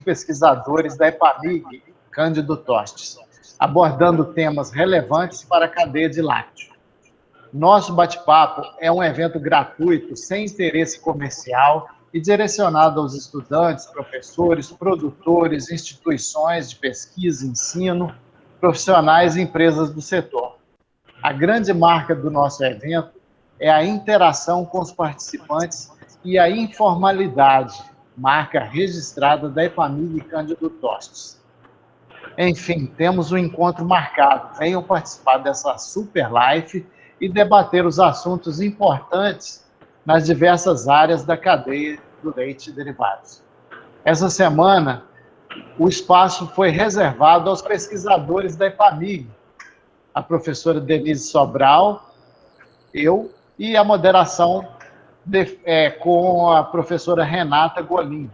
pesquisadores da EPAMIG, Cândido Tostes, abordando temas relevantes para a cadeia de lácteo. Nosso bate-papo é um evento gratuito, sem interesse comercial e direcionado aos estudantes, professores, produtores, instituições de pesquisa e ensino, profissionais e empresas do setor. A grande marca do nosso evento é a interação com os participantes e a informalidade, marca registrada da EPAMIG Cândido Tostes. Enfim, temos um encontro marcado. Venham participar dessa super live e debater os assuntos importantes nas diversas áreas da cadeia do leite e derivados. Essa semana, o espaço foi reservado aos pesquisadores da EPAMIG, a professora Denise Sobral, eu, e a moderação com a professora Renata Golim.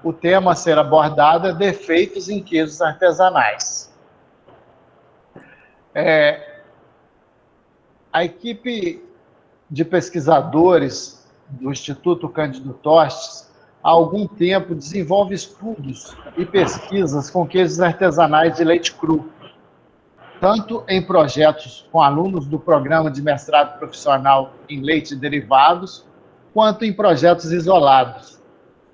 O tema a ser abordado é defeitos em queijos artesanais. A equipe de pesquisadores do Instituto Cândido Tostes, há algum tempo, desenvolve estudos e pesquisas com queijos artesanais de leite cru, tanto em projetos com alunos do Programa de Mestrado Profissional em Leite e Derivados, quanto em projetos isolados,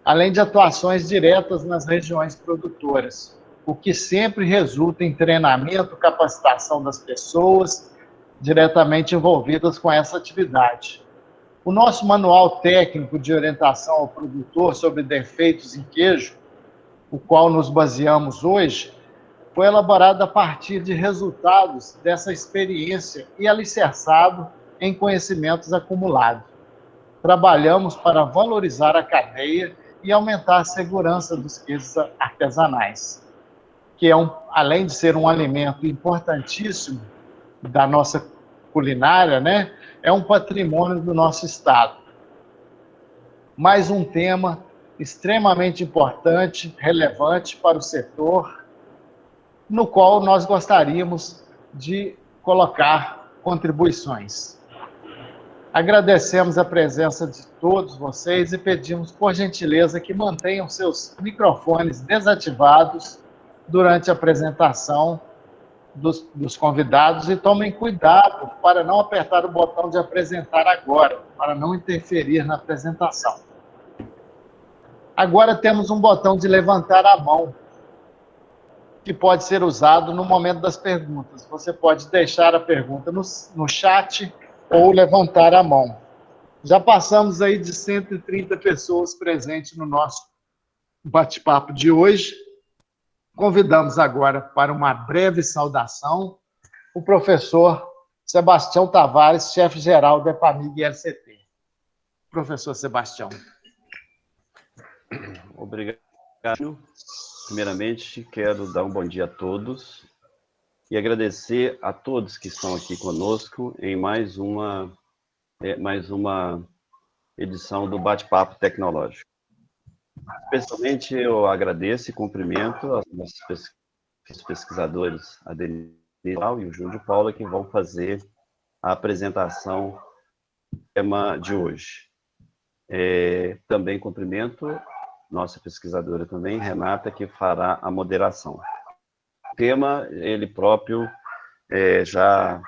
além de atuações diretas nas regiões produtoras, o que sempre resulta em treinamento, capacitação das pessoas diretamente envolvidas com essa atividade. O nosso manual técnico de orientação ao produtor sobre defeitos em queijo, o qual nos baseamos hoje, foi elaborado a partir de resultados dessa experiência e alicerçado em conhecimentos acumulados. Trabalhamos para valorizar a cadeia e aumentar a segurança dos queijos artesanais, que além de ser um alimento importantíssimo da nossa culinária, né, é um patrimônio do nosso estado. Mais um tema extremamente importante, relevante para o setor, no qual nós gostaríamos de colocar contribuições. Agradecemos a presença de todos vocês e pedimos, por gentileza, que mantenham seus microfones desativados durante a apresentação dos convidados e tomem cuidado para não apertar o botão de apresentar agora, para não interferir na apresentação. Agora temos um botão de levantar a mão, que pode ser usado no momento das perguntas. Você pode deixar a pergunta no chat ou levantar a mão. Já passamos aí de 130 pessoas presentes no nosso bate-papo de hoje. Convidamos agora para uma breve saudação o professor Sebastião Tavares, chefe-geral da EPAMIG LCT. Professor Sebastião. Obrigado. Primeiramente, quero dar um bom dia a todos e agradecer a todos que estão aqui conosco em mais uma edição do Bate-Papo Tecnológico. Especialmente, eu agradeço e cumprimento aos nossos pesquisadores, a Denise e o Júlio Paula, que vão fazer a apresentação do tema de hoje. Também cumprimento nossa pesquisadora também, Renata, que fará a moderação. O tema, ele próprio, já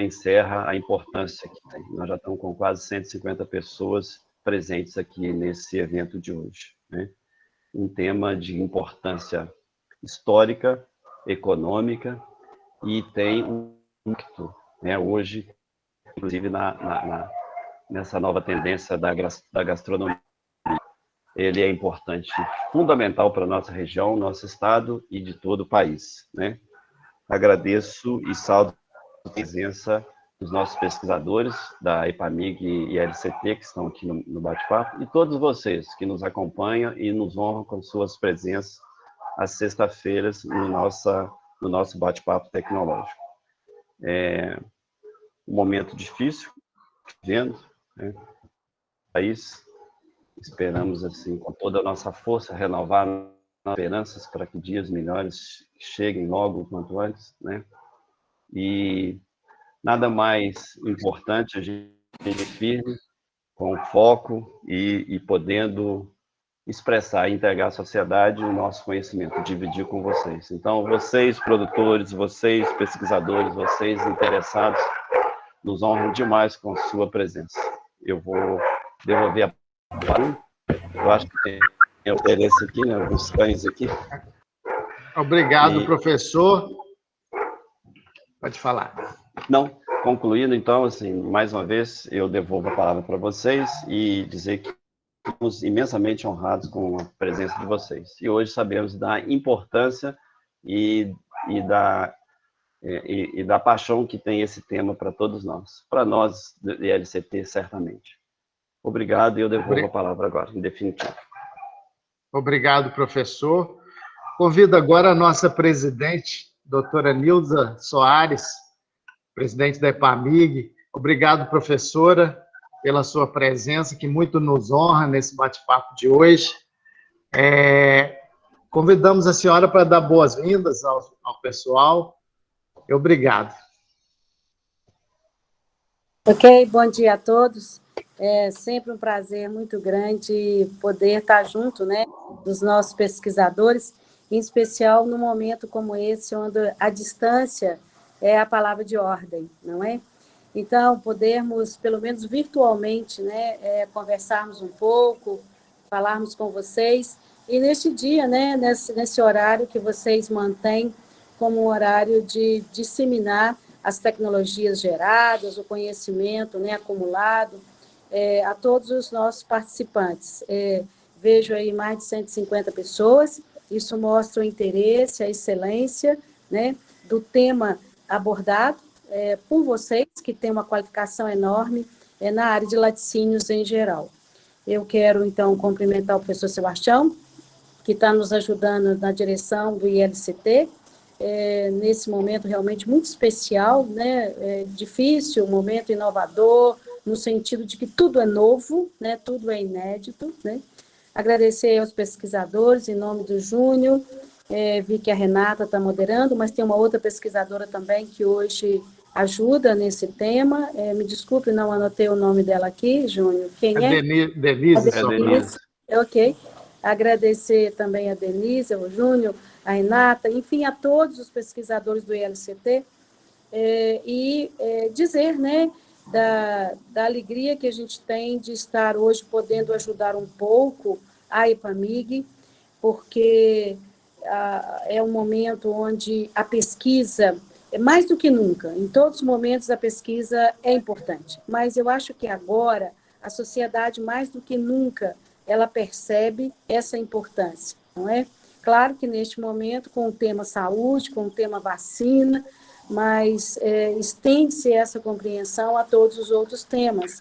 encerra a importância que tem. Nós já estamos com quase 150 pessoas presentes aqui nesse evento de hoje, né? Um tema de importância histórica, econômica, e tem um impacto, né, hoje, inclusive nessa nova tendência da gastronomia. Ele é importante, fundamental para a nossa região, nosso estado e de todo o país, né? Agradeço e saúdo a presença dos nossos pesquisadores da EPAMIG e LCT, que estão aqui no bate-papo, e todos vocês que nos acompanham e nos honram com suas presenças às sextas-feiras no nosso bate-papo tecnológico. Um momento difícil, vendo, né? O país. Esperamos, assim, com toda a nossa força, renovar esperanças para que dias melhores cheguem logo o quanto antes, né? E nada mais importante a gente firme, com foco e podendo expressar e entregar à sociedade o nosso conhecimento, dividir com vocês. Então, vocês, produtores, vocês, pesquisadores, vocês, interessados, nos honram demais com sua presença. Eu vou devolver a palavra. Eu acho que tem interesse aqui, né? Alguns cães aqui. Obrigado, professor. Pode falar. Não, concluindo, então, assim, mais uma vez, eu devolvo a palavra para vocês e dizer que estamos imensamente honrados com a presença de vocês. E hoje sabemos da importância e da paixão que tem esse tema para todos nós. Para nós, do ILCT, certamente. Obrigado, e eu devolvo a palavra agora, em definitivo. Obrigado, professor. Convido agora a nossa presidente, doutora Nilza Soares, presidente da EPAMIG. Obrigado, professora, pela sua presença, que muito nos honra nesse bate-papo de hoje. Convidamos a senhora para dar boas-vindas ao pessoal. Obrigado. Ok, bom dia a todos. É sempre um prazer muito grande poder estar junto, né, dos nossos pesquisadores, em especial num momento como esse, onde a distância é a palavra de ordem, não é? Então, podermos, pelo menos virtualmente, né, conversarmos um pouco, falarmos com vocês, e neste dia, né, nesse horário que vocês mantêm como um horário de disseminar as tecnologias geradas, o conhecimento, né, acumulado, a todos os nossos participantes. Vejo aí mais de 150 pessoas, isso mostra o interesse, a excelência, né, do tema abordado por vocês, que têm uma qualificação enorme na área de laticínios em geral. Eu quero, então, cumprimentar o professor Sebastião, que está nos ajudando na direção do ILCT, nesse momento realmente muito especial, né, difícil, um momento inovador, no sentido de que tudo é novo, né, tudo é inédito, né. Agradecer aos pesquisadores, em nome do Júnior, vi que a Renata está moderando, mas tem uma outra pesquisadora também que hoje ajuda nesse tema. Me desculpe, não anotei o nome dela aqui, Júnior. Quem é? Denise. Denise. Ok. Agradecer também a Denise, ao Júnior, a Renata, enfim, a todos os pesquisadores do ILCT, e dizer, né, da alegria que a gente tem de estar hoje podendo ajudar um pouco a EPAMIG, porque é um momento onde a pesquisa, mais do que nunca, em todos os momentos a pesquisa é importante, mas eu acho que agora a sociedade, mais do que nunca, ela percebe essa importância, não é? Claro que neste momento, com o tema saúde, com o tema vacina, mas estende-se essa compreensão a todos os outros temas.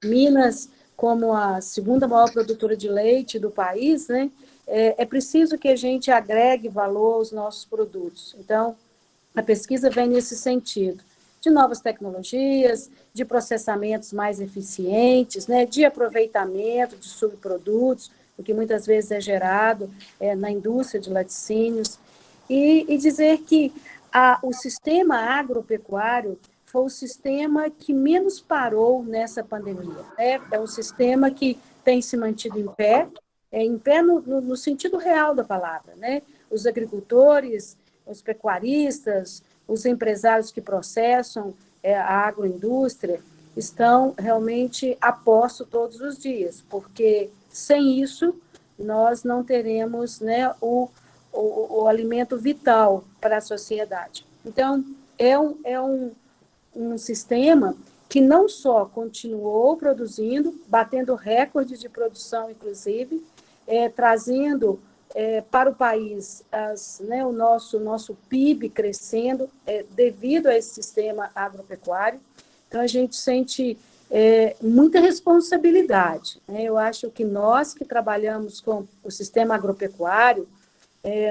Minas, como a segunda maior produtora de leite do país, né, é preciso que a gente agregue valor aos nossos produtos. Então, a pesquisa vem nesse sentido, de novas tecnologias, de processamentos mais eficientes, né, de aproveitamento de subprodutos, o que muitas vezes é gerado na indústria de laticínios, e dizer que o sistema agropecuário foi o sistema que menos parou nessa pandemia. É um sistema que tem se mantido em pé no sentido real da palavra, né? Os agricultores, os pecuaristas, os empresários que processam a agroindústria estão realmente a posto todos os dias, porque sem isso nós não teremos, né, o alimento vital para a sociedade. Então, é um sistema que não só continuou produzindo, batendo recorde de produção, inclusive, trazendo para o país o nosso PIB crescendo devido a esse sistema agropecuário. Então, a gente sente muita responsabilidade, né? Eu acho que nós que trabalhamos com o sistema agropecuário,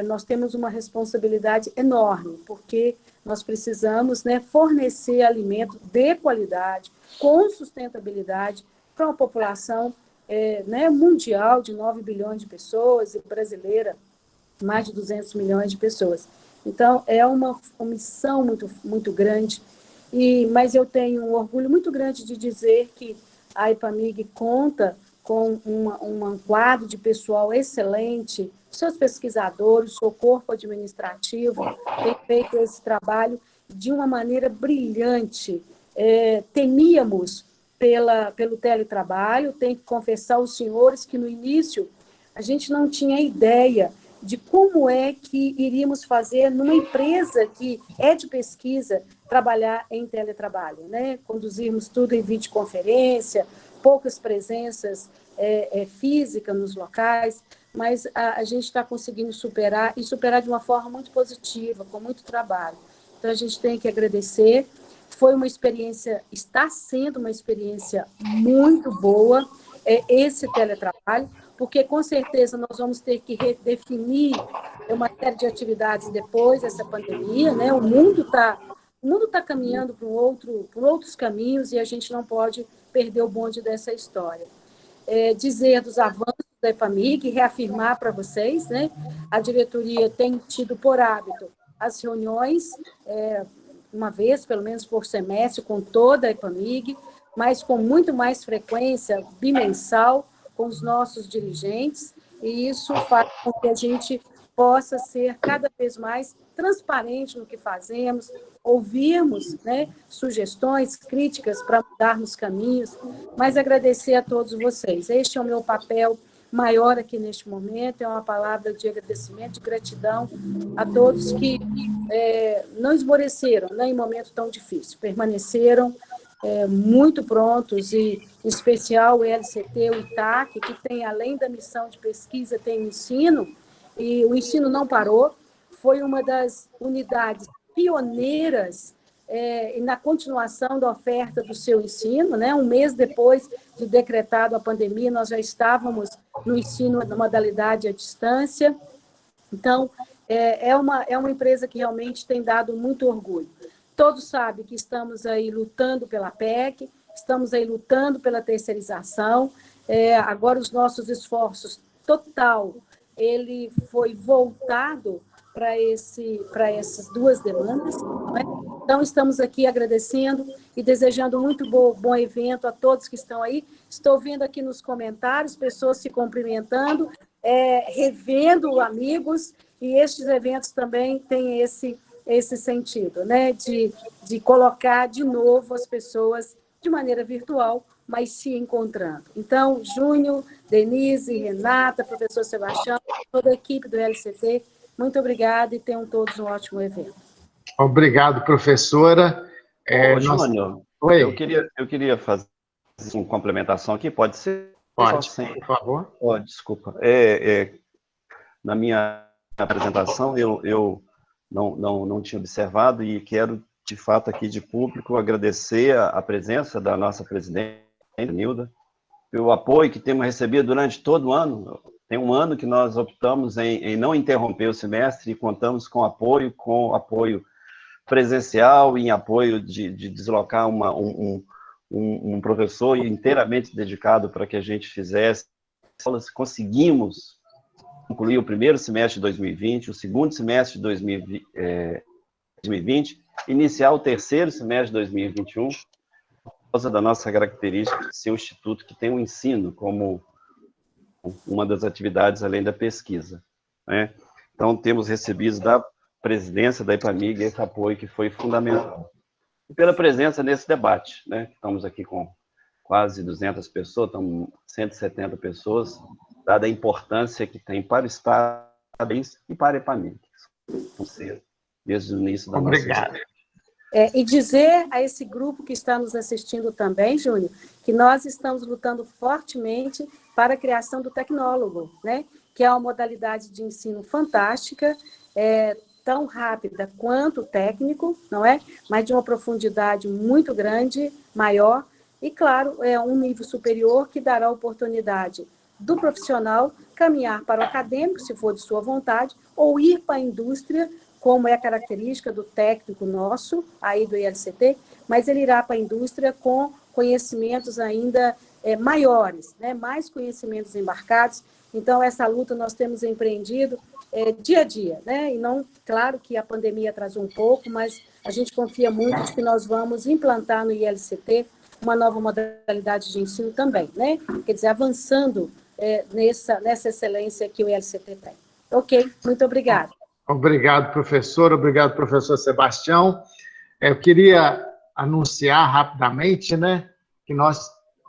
nós temos uma responsabilidade enorme, porque nós precisamos, né, fornecer alimento de qualidade, com sustentabilidade, para uma população né, mundial de 9 bilhões de pessoas, e brasileira, mais de 200 milhões de pessoas. Então, é uma missão muito, muito grande, mas eu tenho um orgulho muito grande de dizer que a EPAMIG conta com um quadro de pessoal excelente, seus pesquisadores, seu corpo administrativo, tem feito esse trabalho de uma maneira brilhante. Temíamos pelo teletrabalho, tenho que confessar aos senhores que no início a gente não tinha ideia de como é que iríamos fazer numa empresa que é de pesquisa trabalhar em teletrabalho, né? Conduzirmos tudo em videoconferência, poucas presenças físicas nos locais, mas a gente está conseguindo superar, e superar de uma forma muito positiva, com muito trabalho. Então, a gente tem que agradecer. Foi uma experiência, está sendo uma experiência muito boa, esse teletrabalho, porque, com certeza, nós vamos ter que redefinir uma série de atividades depois dessa pandemia, né? O mundo está caminhando por outros caminhos e a gente não pode perder o bonde dessa história. Dizer dos avanços da EPAMIG, reafirmar para vocês, né? A diretoria tem tido por hábito as reuniões, uma vez, pelo menos por semestre, com toda a EPAMIG, mas com muito mais frequência, bimensal, com os nossos dirigentes, e isso faz com que a gente possa ser cada vez mais transparente no que fazemos, ouvirmos, né, sugestões, críticas para mudarmos caminhos, mas agradecer a todos vocês. Este é o meu papel maior aqui neste momento, é uma palavra de agradecimento, de gratidão a todos que não esmoreceram, né, em momento tão difícil, permaneceram muito prontos, e em especial o LCT, o ITAC, que tem, além da missão de pesquisa, tem o ensino, e o ensino não parou, foi uma das unidades pioneiras na continuação da oferta do seu ensino, né? Um mês depois de decretado a pandemia, nós já estávamos no ensino na modalidade à distância. Então, é uma empresa que realmente tem dado muito orgulho. Todos sabem que estamos aí lutando pela PEC, estamos aí lutando pela terceirização. Agora, os nossos esforços total, ele foi voltado para essas duas demandas, não é? Então, estamos aqui agradecendo e desejando muito bom evento a todos que estão aí. Estou vendo aqui nos comentários pessoas se cumprimentando, revendo amigos, e estes eventos também têm esse sentido, né? De colocar de novo as pessoas de maneira virtual, mas se encontrando. Então, Júnior, Denise, Renata, professor Sebastião, toda a equipe do LCT, muito obrigada e tenham todos um ótimo evento. Obrigado, professora. Júnior, Oi. eu queria fazer uma complementação aqui, pode ser? Pode, por favor. Desculpa. Na minha apresentação, eu não tinha observado e quero, de fato, aqui de público, agradecer a presença da nossa presidente, Nilda, pelo apoio que temos recebido durante todo o ano. Tem um ano que nós optamos em não interromper o semestre e contamos com apoio presencial e em apoio de deslocar um professor inteiramente dedicado para que a gente fizesse. Conseguimos concluir o primeiro semestre de 2020, o segundo semestre de 2020, iniciar o terceiro semestre de 2021, por causa da nossa característica de ser um instituto que tem o ensino como uma das atividades além da pesquisa, né? Então, temos recebido da presidência da EPAMIG esse apoio que foi fundamental. E pela presença nesse debate, né? Estamos aqui com quase 200 pessoas, estamos 170 pessoas, dada a importância que tem para o Estado e para a EPAMIG, desde o início da nossa história. E dizer a esse grupo que está nos assistindo também, Júnior, que nós estamos lutando fortemente para a criação do tecnólogo, né? Que é uma modalidade de ensino fantástica, tão rápida quanto o técnico, não é? Mas de uma profundidade muito grande, maior, e, claro, é um nível superior que dará oportunidade do profissional caminhar para o acadêmico, se for de sua vontade, ou ir para a indústria, como é a característica do técnico nosso, aí do ILCT, mas ele irá para a indústria com conhecimentos ainda maiores, né? Mais conhecimentos embarcados. Então, essa luta nós temos empreendido dia a dia, né? E não, claro que a pandemia atrasou um pouco, mas a gente confia muito de que nós vamos implantar no ILCT uma nova modalidade de ensino também, né? Quer dizer, avançando nessa excelência que o ILCT tem. Ok, muito obrigada. Obrigado, professor. Obrigado, professor Sebastião. Eu queria anunciar rapidamente, né, que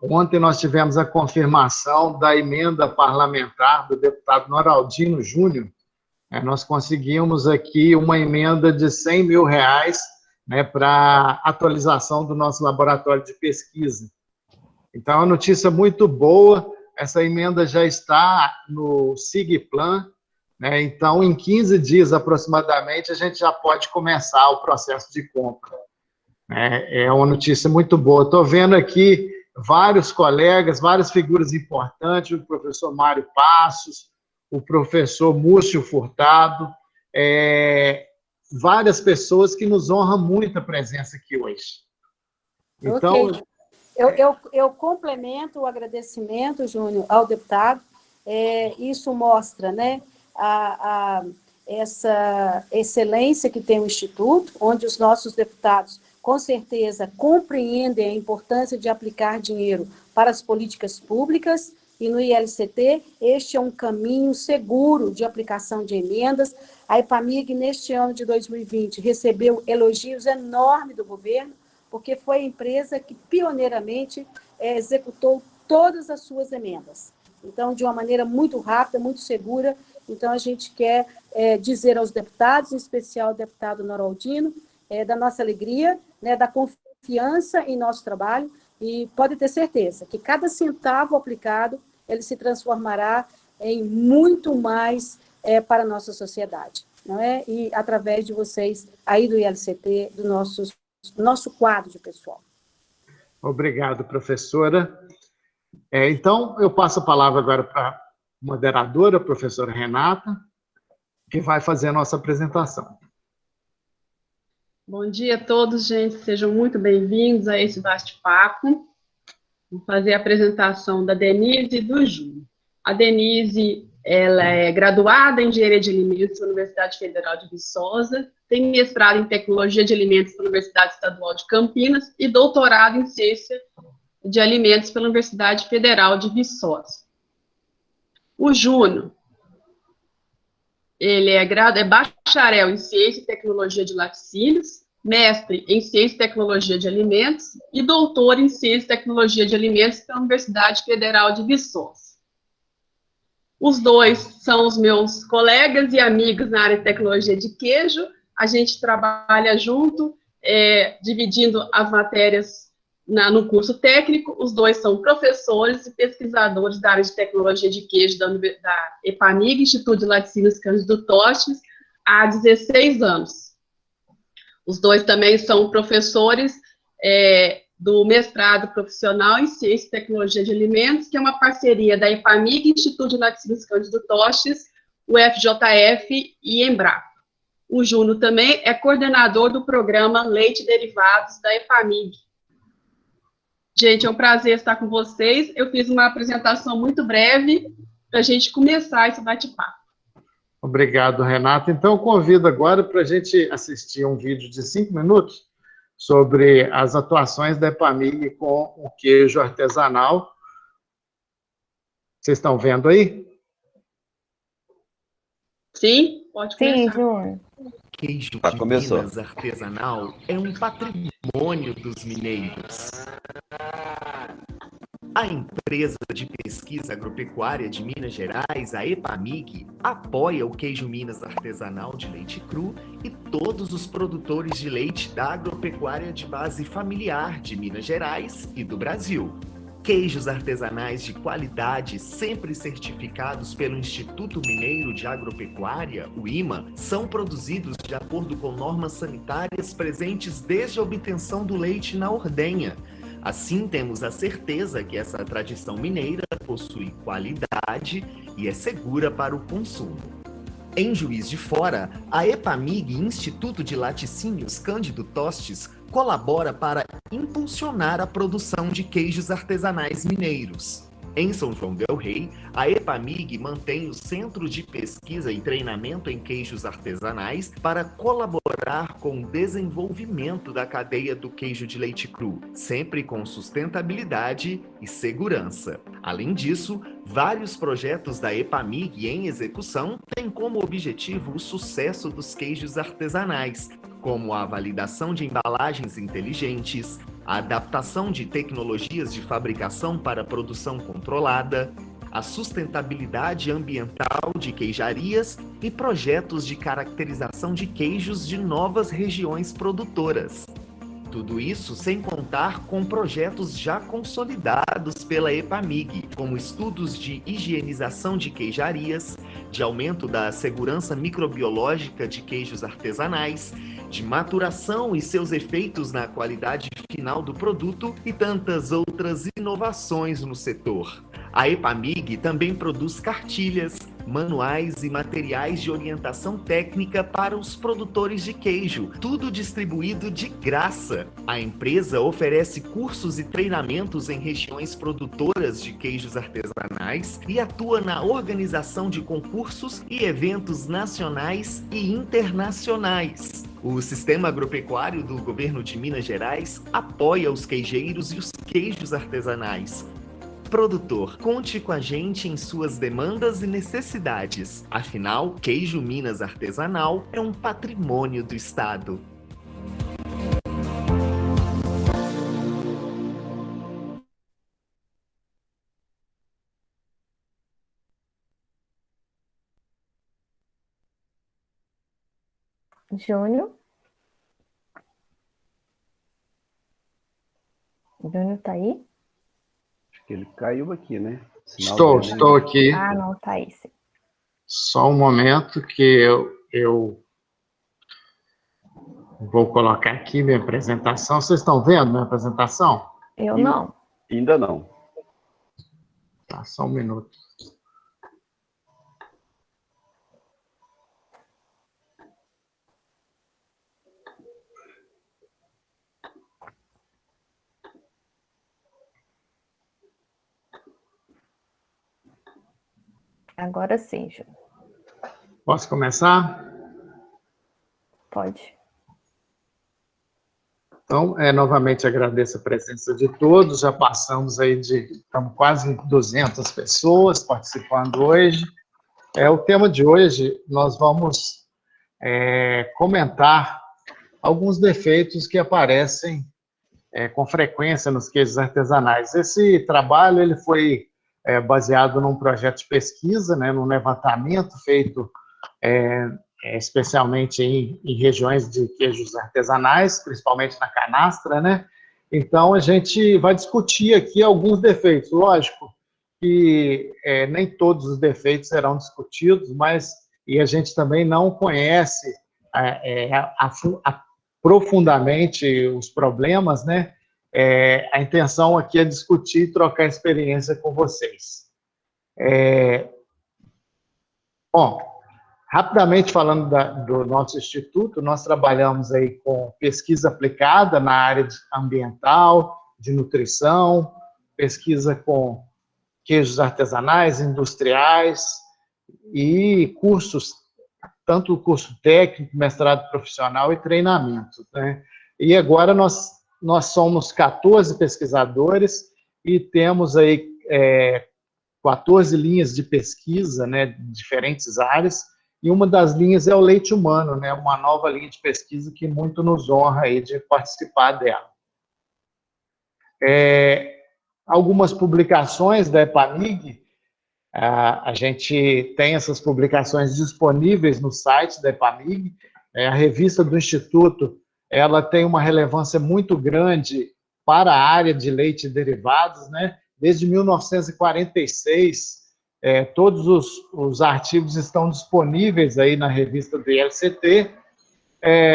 ontem nós tivemos a confirmação da emenda parlamentar do deputado Noraldino Júnior. Nós conseguimos aqui uma emenda de R$100 mil, né, para atualização do nosso laboratório de pesquisa. Então, é uma notícia muito boa. Essa emenda já está no SIGPLAN, né? Então, em 15 dias aproximadamente, a gente já pode começar o processo de compra. É uma notícia muito boa. Estou vendo aqui vários colegas, várias figuras importantes, o professor Mário Passos, o professor Múcio Furtado, várias pessoas que nos honram muito a presença aqui hoje. Então, ok. Eu complemento o agradecimento, Júnior, ao deputado. Isso mostra, né, essa excelência que tem o Instituto, onde os nossos deputados, com certeza, compreendem a importância de aplicar dinheiro para as políticas públicas, e no ILCT, este é um caminho seguro de aplicação de emendas. A EPAMIG, neste ano de 2020, recebeu elogios enormes do governo, porque foi a empresa que pioneiramente executou todas as suas emendas. Então, de uma maneira muito rápida, muito segura. Então, a gente quer dizer aos deputados, em especial ao deputado Noraldino, da nossa alegria, né, da confiança em nosso trabalho, e pode ter certeza que cada centavo aplicado, ele se transformará em muito mais para a nossa sociedade, não é? E através de vocês, aí do ILCT, do nosso quadro de pessoal. Obrigado, professora. Então, eu passo a palavra agora para a moderadora, a professora Renata, que vai fazer a nossa apresentação. Bom dia a todos, gente. Sejam muito bem-vindos a esse bate-papo. Vou fazer a apresentação da Denise e do Júnior. A Denise, ela é graduada em Engenharia de Alimentos pela Universidade Federal de Viçosa, tem mestrado em Tecnologia de Alimentos pela Universidade Estadual de Campinas e doutorado em Ciência de Alimentos pela Universidade Federal de Viçosa. O Júnior, ele é bacharel em Ciência e Tecnologia de Laticínios, mestre em Ciência e Tecnologia de Alimentos e doutor em Ciência e Tecnologia de Alimentos pela Universidade Federal de Viçosa. Os dois são os meus colegas e amigos na área de tecnologia de queijo. A gente trabalha junto, dividindo as matérias no curso técnico. Os dois são professores e pesquisadores da área de tecnologia de queijo da EPAMIG, Instituto de Laticínios Cândido Tostes, há 16 anos. Os dois também são professores do mestrado profissional em Ciência e Tecnologia de Alimentos, que é uma parceria da EPAMIG, Instituto de Laticínios Cândido Tostes, o FJF e Embrapa. O Júnior também é coordenador do programa Leite e Derivados da EPAMIG. Gente, é um prazer estar com vocês. Eu fiz uma apresentação muito breve para a gente começar esse bate-papo. Obrigado, Renata. Então, eu convido agora para a gente assistir um vídeo de 5 minutos sobre as atuações da EPAMIG com o queijo artesanal. Vocês estão vendo aí? Sim, pode começar. Sim, Júnior. Queijo de Começou. Minas artesanal é um patrimônio dos mineiros. A empresa de pesquisa agropecuária de Minas Gerais, a EPAMIG, apoia o queijo Minas artesanal de leite cru e todos os produtores de leite da agropecuária de base familiar de Minas Gerais e do Brasil. Queijos artesanais de qualidade, sempre certificados pelo Instituto Mineiro de Agropecuária, o IMA, são produzidos de acordo com normas sanitárias presentes desde a obtenção do leite na ordenha. Assim, temos a certeza que essa tradição mineira possui qualidade e é segura para o consumo. Em Juiz de Fora, a EPAMIG, Instituto de Laticínios Cândido Tostes, colabora para impulsionar a produção de queijos artesanais mineiros. Em São João del Rei, a EPAMIG mantém o Centro de Pesquisa e Treinamento em Queijos Artesanais para colaborar com o desenvolvimento da cadeia do queijo de leite cru, sempre com sustentabilidade e segurança. Além disso, vários projetos da EPAMIG em execução têm como objetivo o sucesso dos queijos artesanais, como a validação de embalagens inteligentes, a adaptação de tecnologias de fabricação para produção controlada, a sustentabilidade ambiental de queijarias e projetos de caracterização de queijos de novas regiões produtoras. Tudo isso sem contar com projetos já consolidados pela EPAMIG, como estudos de higienização de queijarias, de aumento da segurança microbiológica de queijos artesanais, de maturação e seus efeitos na qualidade final do produto e tantas outras inovações no setor. A EPAMIG também produz cartilhas, manuais e materiais de orientação técnica para os produtores de queijo, tudo distribuído de graça. A empresa oferece cursos e treinamentos em regiões produtoras de queijos artesanais e atua na organização de concursos e eventos nacionais e internacionais. O Sistema Agropecuário do Governo de Minas Gerais apoia os queijeiros e os queijos artesanais. Produtor, conte com a gente em suas demandas e necessidades. Afinal, Queijo Minas Artesanal é um patrimônio do Estado. Júnior? Júnior tá aí? Ele caiu aqui, né? Estou aqui. Ah, não, tá aí. Sim. Só um momento que eu vou colocar aqui minha apresentação. Vocês estão vendo minha apresentação? Eu não. Ainda não. Tá, só um minuto. Agora sim, Júnior. Posso começar? Pode. Então, novamente agradeço a presença de todos. Já passamos aí estamos quase 200 pessoas participando hoje. O tema de hoje, nós vamos comentar alguns defeitos que aparecem com frequência nos queijos artesanais. Esse trabalho ele foi baseado num projeto de pesquisa, né, num levantamento feito especialmente em regiões de queijos artesanais, principalmente na canastra, né? Então, a gente vai discutir aqui alguns defeitos. Lógico que nem todos os defeitos serão discutidos, e a gente também não conhece profundamente os problemas, né? A intenção aqui é discutir e trocar experiência com vocês. Bom, rapidamente falando do nosso instituto, nós trabalhamos aí com pesquisa aplicada na área ambiental, de nutrição, pesquisa com queijos artesanais, industriais e cursos, tanto o curso técnico, mestrado profissional e treinamento, né? E agora nós somos 14 pesquisadores e temos aí 14 linhas de pesquisa, né, de diferentes áreas, e uma das linhas é o leite humano, né, uma nova linha de pesquisa que muito nos honra aí de participar dela. Algumas publicações da EPAMIG, a gente tem essas publicações disponíveis no site da EPAMIG, a revista do Instituto, ela tem uma relevância muito grande para a área de leite e derivados, né? Desde 1946, todos os artigos estão disponíveis aí na revista do ILCT.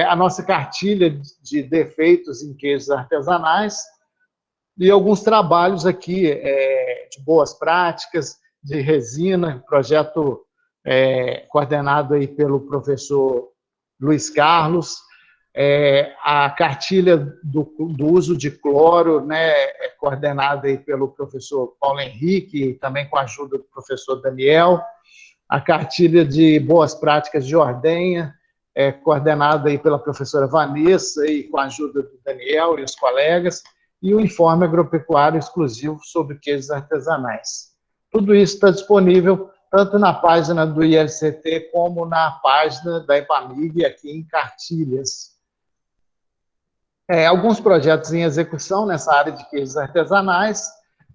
A nossa cartilha de defeitos em queijos artesanais e alguns trabalhos aqui de boas práticas, de resina, projeto coordenado aí pelo professor Luiz Carlos. A cartilha do uso de cloro, né, é coordenada aí pelo professor Paulo Henrique, e também com a ajuda do professor Daniel. A cartilha de boas práticas de ordenha, coordenada aí pela professora Vanessa e com a ajuda do Daniel e os colegas, e o informe agropecuário exclusivo sobre queijos artesanais. Tudo isso está disponível tanto na página do ILCT como na página da EPAMIG, aqui em Cartilhas. Alguns projetos em execução nessa área de queijos artesanais.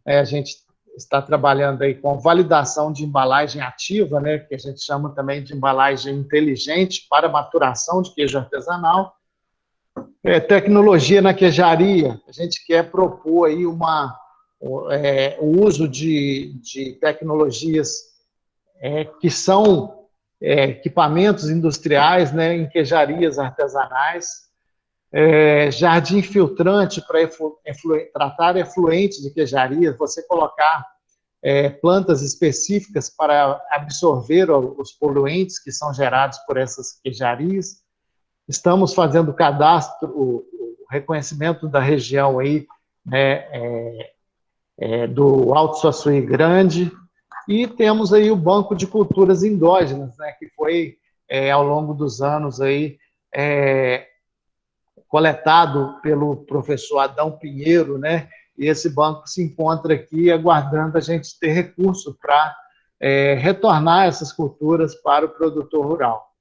A gente está trabalhando aí com validação de embalagem ativa, né, que a gente chama também de embalagem inteligente para maturação de queijo artesanal. Tecnologia na queijaria. A gente quer propor aí o uso de tecnologias que são equipamentos industriais, né, em queijarias artesanais. Jardim filtrante para tratar efluentes de queijarias, você colocar plantas específicas para absorver os poluentes que são gerados por essas queijarias. Estamos fazendo o cadastro, o reconhecimento da região aí, né, do Alto Suaçuí Grande, e temos aí o Banco de Culturas Endógenas, né, que foi, ao longo dos anos, aí, coletado pelo professor Adão Pinheiro, né, e esse banco se encontra aqui aguardando a gente ter recurso para retornar essas culturas para o produtor rural.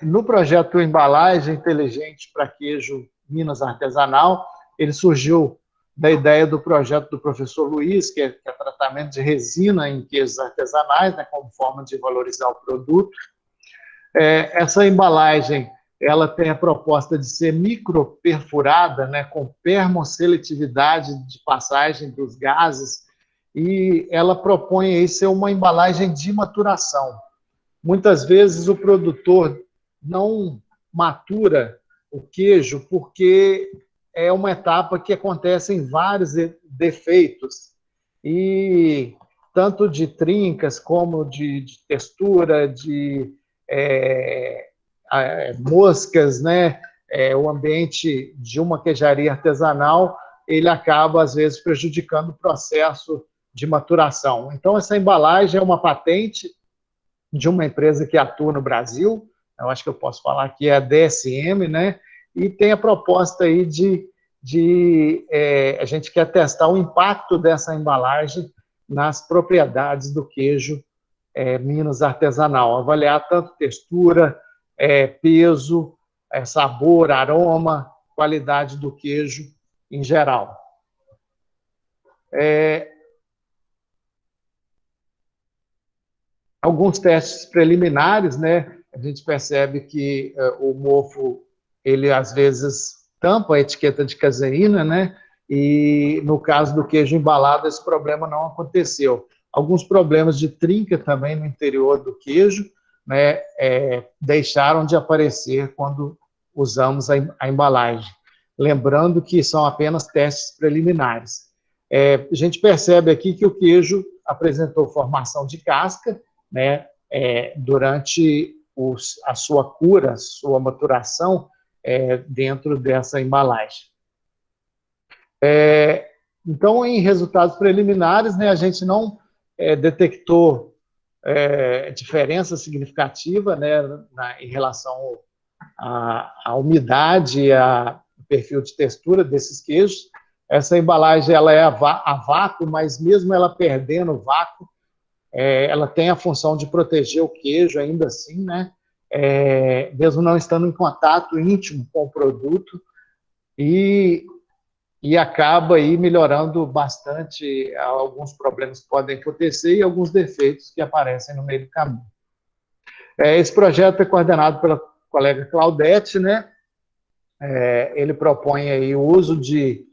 No projeto Embalagem Inteligente para Queijo Minas Artesanal, ele surgiu da ideia do projeto do professor Luiz, que é tratamento de resina em queijos artesanais, né, como forma de valorizar o produto. Essa embalagem, ela tem a proposta de ser microperfurada, né, com permoseletividade de passagem dos gases, e ela propõe aí ser uma embalagem de maturação. Muitas vezes o produtor não matura o queijo porque é uma etapa que acontece em vários defeitos, e tanto de trincas como de textura, de moscas, né? O ambiente de uma queijaria artesanal, ele acaba, às vezes, prejudicando o processo de maturação. Então, essa embalagem é uma patente de uma empresa que atua no Brasil, eu acho que eu posso falar que é a DSM, né? E tem a proposta aí a gente quer testar o impacto dessa embalagem nas propriedades do queijo Minas artesanal, avaliar tanto textura, peso, sabor, aroma, qualidade do queijo em geral. Alguns testes preliminares, né? A gente percebe que o mofo, ele às vezes tampa a etiqueta de caseína, né? E no caso do queijo embalado, esse problema não aconteceu. Alguns problemas de trinca também no interior do queijo, né, deixaram de aparecer quando usamos a embalagem. Lembrando que são apenas testes preliminares. A gente percebe aqui que o queijo apresentou formação de casca, né, durante a sua cura, sua maturação, dentro dessa embalagem. Então, em resultados preliminares, né, a gente não detectou diferença significativa, né, em relação à umidade e ao perfil de textura desses queijos. Essa embalagem ela é a vácuo, mas mesmo ela perdendo o vácuo, ela tem a função de proteger o queijo ainda assim, né, mesmo não estando em contato íntimo com o produto, e acaba aí melhorando bastante alguns problemas que podem acontecer e alguns defeitos que aparecem no meio do caminho. Esse projeto é coordenado pela colega Claudete, né? Ele propõe aí o uso de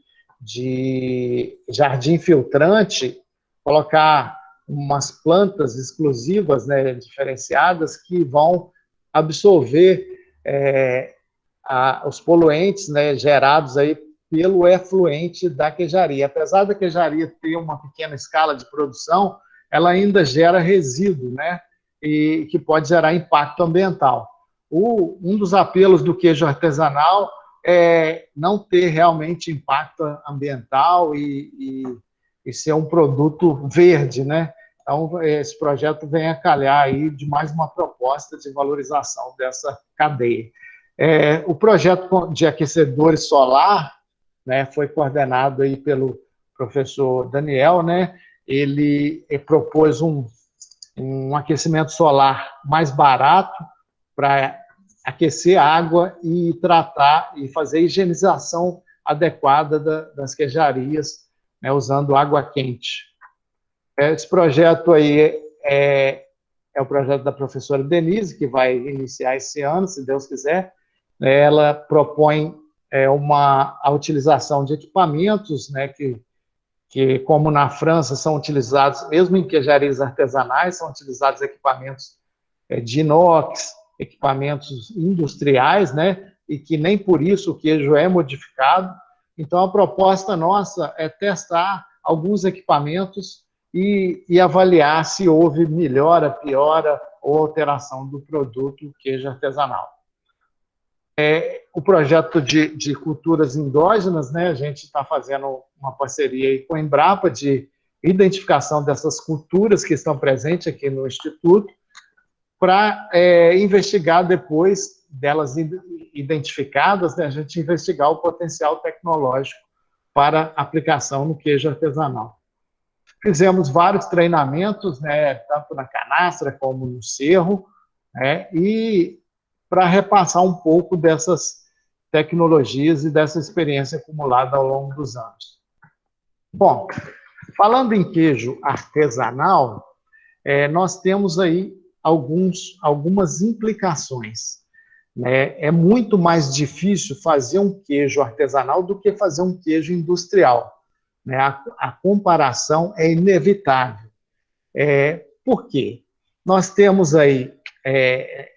jardim filtrante, colocar umas plantas exclusivas, né, diferenciadas, que vão absorver os poluentes, né, gerados aí pelo efluente da queijaria. Apesar da queijaria ter uma pequena escala de produção, ela ainda gera resíduo, né, e que pode gerar impacto ambiental. um dos apelos do queijo artesanal é não ter realmente impacto ambiental e ser um produto verde, né? Então, esse projeto vem a calhar aí de mais uma proposta de valorização dessa cadeia. O projeto de aquecedores solar, né, foi coordenado aí pelo professor Daniel, né? Ele propôs um aquecimento solar mais barato para aquecer água e tratar e fazer a higienização adequada das queijarias, né, usando água quente. Esse projeto aí é o projeto da professora Denise, que vai iniciar esse ano, se Deus quiser. Ela propõe a utilização de equipamentos, né, que, como na França, são utilizados, mesmo em queijarias artesanais, são utilizados equipamentos de inox, equipamentos industriais, né, e que nem por isso o queijo é modificado. Então, a proposta nossa é testar alguns equipamentos e avaliar se houve melhora, piora ou alteração do produto queijo artesanal. O projeto de culturas endógenas, né, a gente está fazendo uma parceria aí com a Embrapa de identificação dessas culturas que estão presentes aqui no Instituto, para investigar depois delas identificadas, né, a gente investigar o potencial tecnológico para aplicação no queijo artesanal. Fizemos vários treinamentos, né, tanto na canastra como no cerro, né, e para repassar um pouco dessas tecnologias e dessa experiência acumulada ao longo dos anos. Bom, falando em queijo artesanal, nós temos aí algumas implicações, né? É muito mais difícil fazer um queijo artesanal do que fazer um queijo industrial, né? A comparação é inevitável. Por quê? Nós temos aí,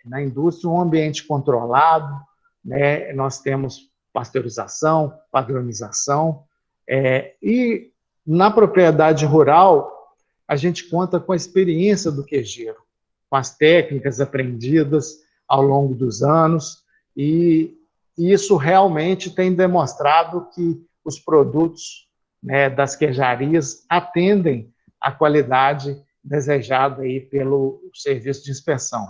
na indústria, um ambiente controlado, né? Nós temos pasteurização, padronização, e na propriedade rural, a gente conta com a experiência do queijeiro, com as técnicas aprendidas ao longo dos anos, e isso realmente tem demonstrado que os produtos, né, das queijarias atendem à qualidade desejada aí pelo serviço de inspeção.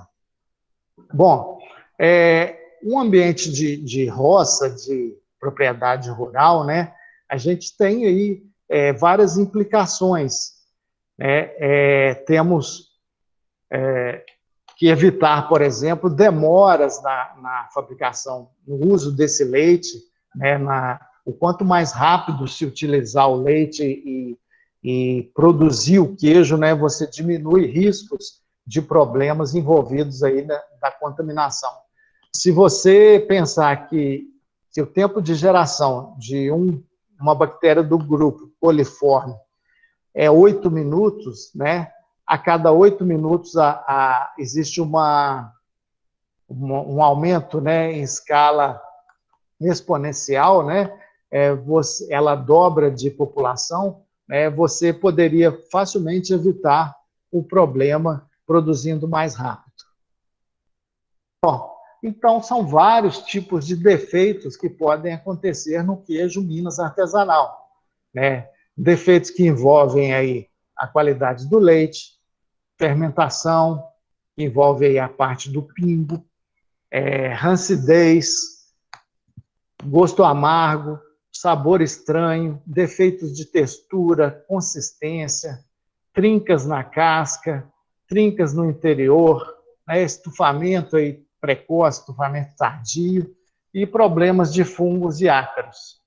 Bom, um ambiente de roça, de propriedade rural, né, a gente tem aí várias implicações, né? Temos que evitar, por exemplo, demoras na fabricação, no uso desse leite, né, o quanto mais rápido se utilizar o leite e produzir o queijo, né, você diminui riscos de problemas envolvidos aí da contaminação. Se você pensar que o tempo de geração de uma bactéria do grupo coliforme é 8 minutos, né, a cada 8 minutos existe um aumento, né, em escala exponencial, né, ela dobra de população, né, você poderia facilmente evitar o problema produzindo mais rápido. Bom, então são vários tipos de defeitos que podem acontecer no queijo Minas artesanal, né? Defeitos que envolvem aí a qualidade do leite, fermentação, que envolve aí a parte do pimbo, rancidez, gosto amargo, sabor estranho, defeitos de textura, consistência, trincas na casca, trincas no interior, né, estufamento aí precoce, estufamento tardio e problemas de fungos e ácaros.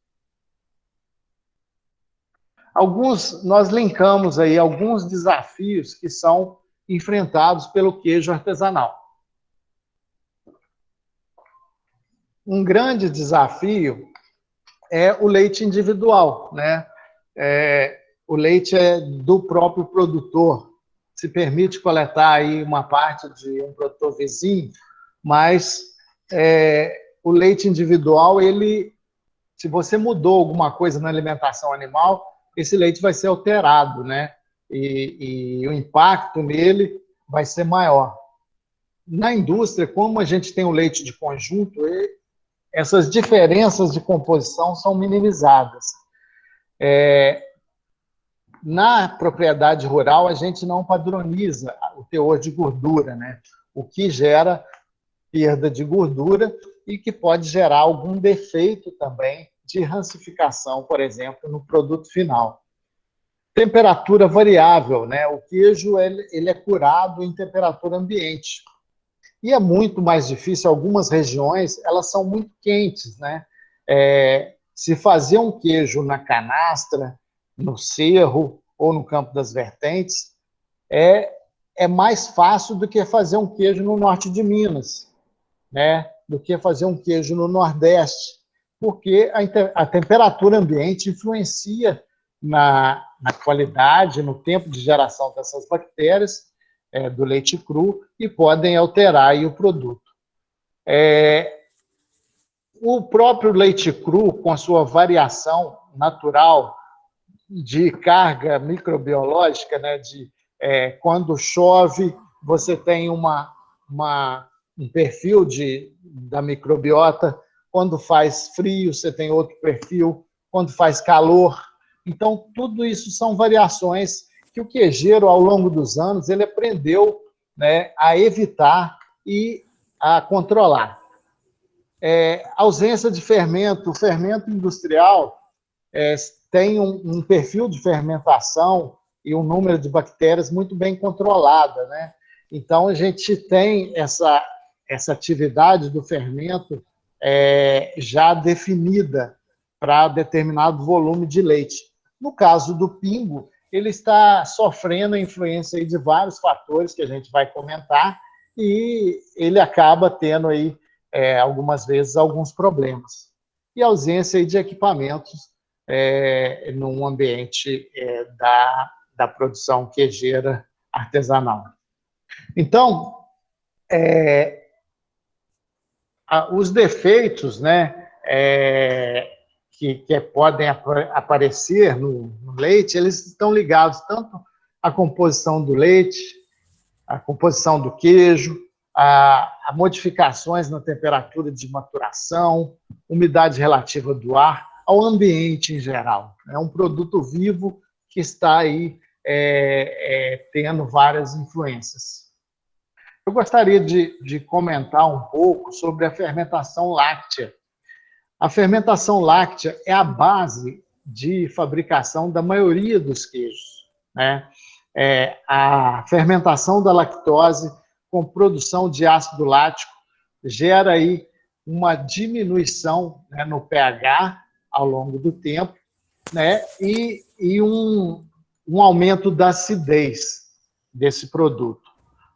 Nós linkamos aí alguns desafios que são enfrentados pelo queijo artesanal. Um grande desafio é o leite individual, né? O leite é do próprio produtor. Se permite coletar aí uma parte de um produtor vizinho, mas o leite individual, se você mudou alguma coisa na alimentação animal, esse leite vai ser alterado, né? E o impacto nele vai ser maior. na indústria, como a gente tem o leite de conjunto, essas diferenças de composição são minimizadas. Na propriedade rural, a gente não padroniza o teor de gordura, né? O que gera perda de gordura e que pode gerar algum defeito também de rancificação, por exemplo, no produto final. Temperatura variável, né? O queijo ele é curado em temperatura ambiente. E é muito mais difícil, algumas regiões, elas são muito quentes, né? Se fazer um queijo na canastra, no Cerro ou no Campo das Vertentes, é mais fácil do que fazer um queijo no norte de Minas, né? Do que fazer um queijo no Nordeste, porque a temperatura ambiente influencia na qualidade, no tempo de geração dessas bactérias, do leite cru, e podem alterar aí o produto. O próprio leite cru, com a sua variação natural de carga microbiológica, né, quando chove, você tem um perfil da microbiota, quando faz frio, você tem outro perfil, quando faz calor. Então, tudo isso são variações que o queijeiro, ao longo dos anos, ele aprendeu, né, a evitar e a controlar. Ausência de fermento. O fermento industrial tem um perfil de fermentação e um número de bactérias muito bem controlada, né? Então, a gente tem essa atividade do fermento já definida para determinado volume de leite. No caso do pingo, ele está sofrendo a influência aí de vários fatores que a gente vai comentar e ele acaba tendo aí, algumas vezes, alguns problemas. E ausência aí de equipamentos num ambiente da produção queijeira artesanal. Então, os defeitos, né, que podem aparecer no leite, eles estão ligados tanto à composição do leite, à composição do queijo, a modificações na temperatura de maturação, umidade relativa do ar, ao ambiente em geral. É um produto vivo que está aí tendo várias influências. Eu gostaria de comentar um pouco sobre a fermentação láctea. A fermentação láctea é a base de fabricação da maioria dos queijos, né? A fermentação da lactose com produção de ácido lático gera aí uma diminuição, né, no pH ao longo do tempo, né, e um aumento da acidez desse produto,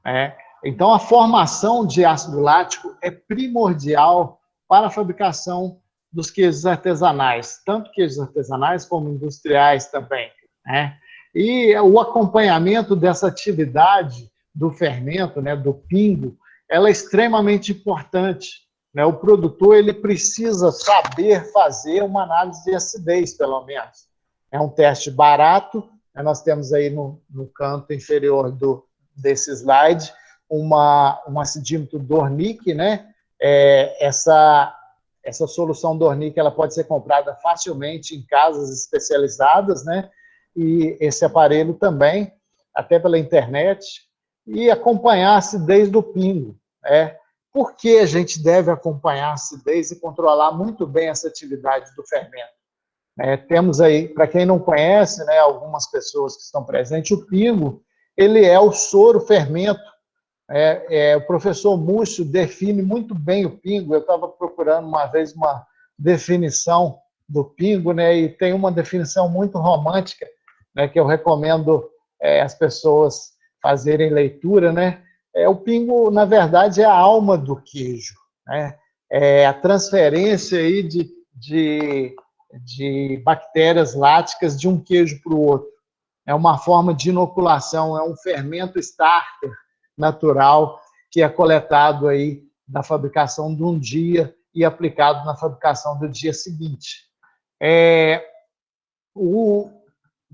né? Então, a formação de ácido lático é primordial para a fabricação dos queijos artesanais, tanto queijos artesanais como industriais também, né? E o acompanhamento dessa atividade do fermento, né, do pingo, ela é extremamente importante, né? O produtor ele precisa saber fazer uma análise de acidez, pelo menos. É um teste barato, né? Nós temos aí no canto inferior desse slide um acidímetro Dornick, né? Essa solução Dornick ela pode ser comprada facilmente em casas especializadas, né? E esse aparelho também, até pela internet, e acompanhar a acidez do pingo. Por que a gente deve acompanhar a acidez e controlar muito bem essa atividade do fermento? Temos aí, para quem não conhece, né, algumas pessoas que estão presentes, o pingo, ele é o soro fermento. O professor Múcio define muito bem o pingo. Eu estava procurando uma vez uma definição do pingo, né, e tem uma definição muito romântica, né, que eu recomendo as pessoas fazerem leitura, né? O pingo, na verdade, é a alma do queijo, né? É a transferência aí de bactérias láticas de um queijo para o outro. É uma forma de inoculação, é um fermento starter natural que é coletado aí na fabricação de um dia e aplicado na fabricação do dia seguinte.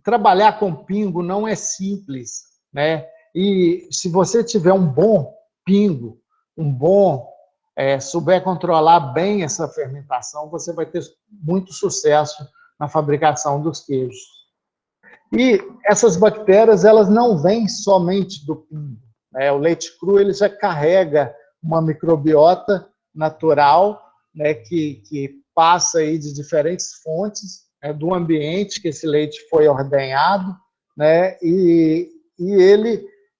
Trabalhar com pingo não é simples, né? E se você tiver um bom pingo, souber controlar bem essa fermentação, você vai ter muito sucesso na fabricação dos queijos. E essas bactérias, elas não vêm somente do pingo, né? O leite cru ele já carrega uma microbiota natural, né, que passa aí de diferentes fontes, né, do ambiente que esse leite foi ordenhado, né, e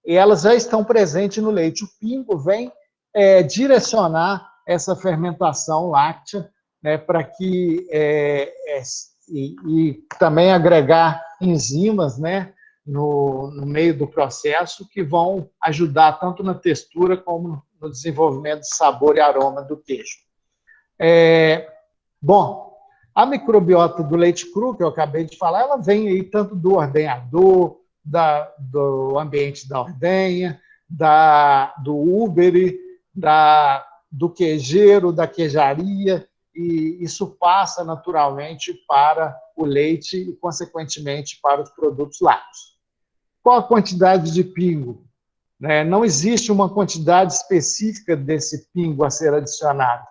elas já estão presentes no leite. O pingo vem direcionar essa fermentação láctea, né, para que e também agregar enzimas, né, no meio do processo que vão ajudar tanto na textura como no desenvolvimento de sabor e aroma do queijo. Bom, a microbiota do leite cru, que eu acabei de falar, ela vem aí tanto do ordenhador, do ambiente da ordenha, do úbere, do queijeiro, da queijaria, e isso passa naturalmente para o leite e, consequentemente, para os produtos lácteos. Qual a quantidade de pingo? Não existe uma quantidade específica desse pingo a ser adicionado.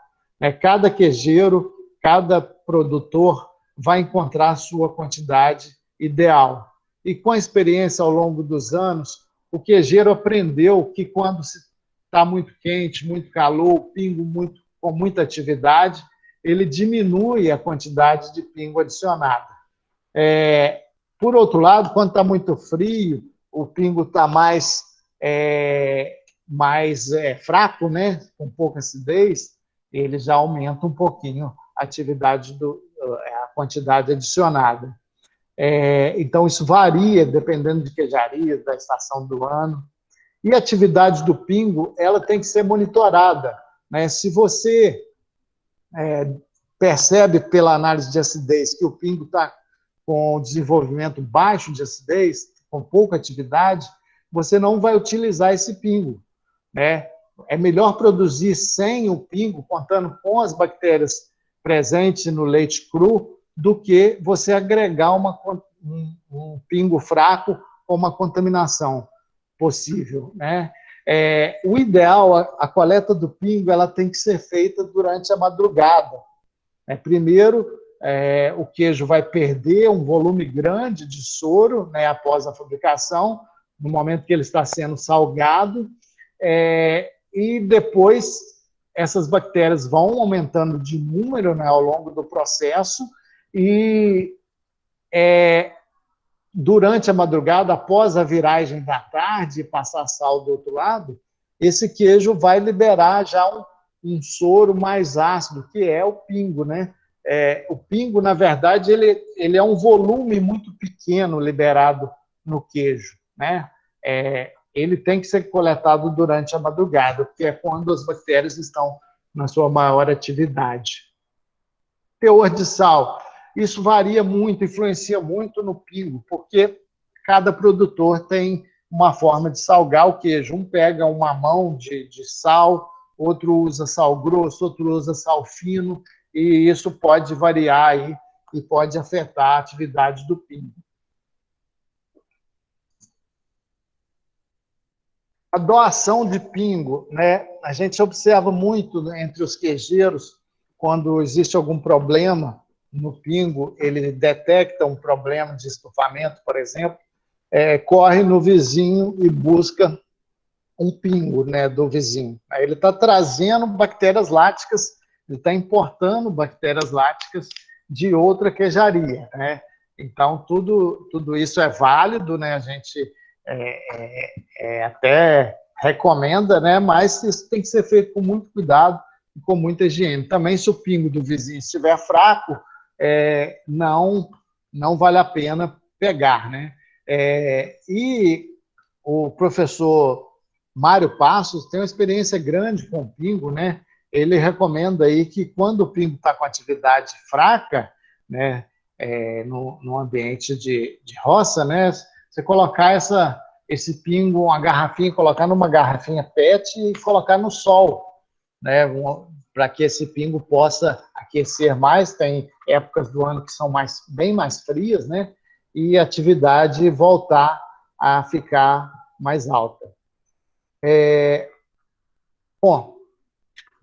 Cada queijeiro, cada produtor vai encontrar a sua quantidade ideal. E com a experiência ao longo dos anos, o queijeiro aprendeu que quando está muito quente, muito calor, o pingo com muita atividade, ele diminui a quantidade de pingo adicionada. Por outro lado, quando está muito frio, o pingo está mais fraco, né, com pouca acidez, ele já aumenta um pouquinho a quantidade adicionada. Então, isso varia dependendo de queijaria, da estação do ano. E a atividade do pingo, ela tem que ser monitorada, né? Se você percebe pela análise de acidez que o pingo está com desenvolvimento baixo de acidez, com pouca atividade, você não vai utilizar esse pingo, né? É melhor produzir sem o pingo, contando com as bactérias presentes no leite cru, do que você agregar um pingo fraco com uma contaminação possível, né? O ideal, a coleta do pingo, ela tem que ser feita durante a madrugada. Primeiro, o queijo vai perder um volume grande de soro, né, após a fabricação, no momento que ele está sendo salgado, e depois essas bactérias vão aumentando de número, né, ao longo do processo, e durante a madrugada, após a viragem da tarde, passar sal do outro lado, esse queijo vai liberar já um soro mais ácido, que é o pingo, né? O pingo, na verdade, ele é um volume muito pequeno liberado no queijo, né? Ele tem que ser coletado durante a madrugada, porque é quando as bactérias estão na sua maior atividade. Teor de sal. Isso varia muito, influencia muito no pingo, porque cada produtor tem uma forma de salgar o queijo. Um pega uma mão de sal, outro usa sal grosso, outro usa sal fino, e isso pode variar aí e pode afetar a atividade do pingo. A doação de pingo, né? A gente observa muito entre os queijeiros, quando existe algum problema no pingo, ele detecta um problema de estufamento, por exemplo, corre no vizinho e busca um pingo, né, do vizinho. Aí ele está trazendo bactérias lácticas, ele está importando bactérias lácticas de outra queijaria, né? Então, tudo isso é válido, né? A gente até recomenda, né? Mas isso tem que ser feito com muito cuidado e com muita higiene. Também, se o pingo do vizinho estiver fraco, não vale a pena pegar, né? E o professor Mário Passos tem uma experiência grande com o pingo, né? Ele recomenda aí que quando o pingo está com atividade fraca, né, no ambiente de roça, né, você colocar esse pingo, uma garrafinha, colocar numa garrafinha PET e colocar no sol, né, para que esse pingo possa aquecer mais. Tem épocas do ano que são bem mais frias, né, e a atividade voltar a ficar mais alta. Bom,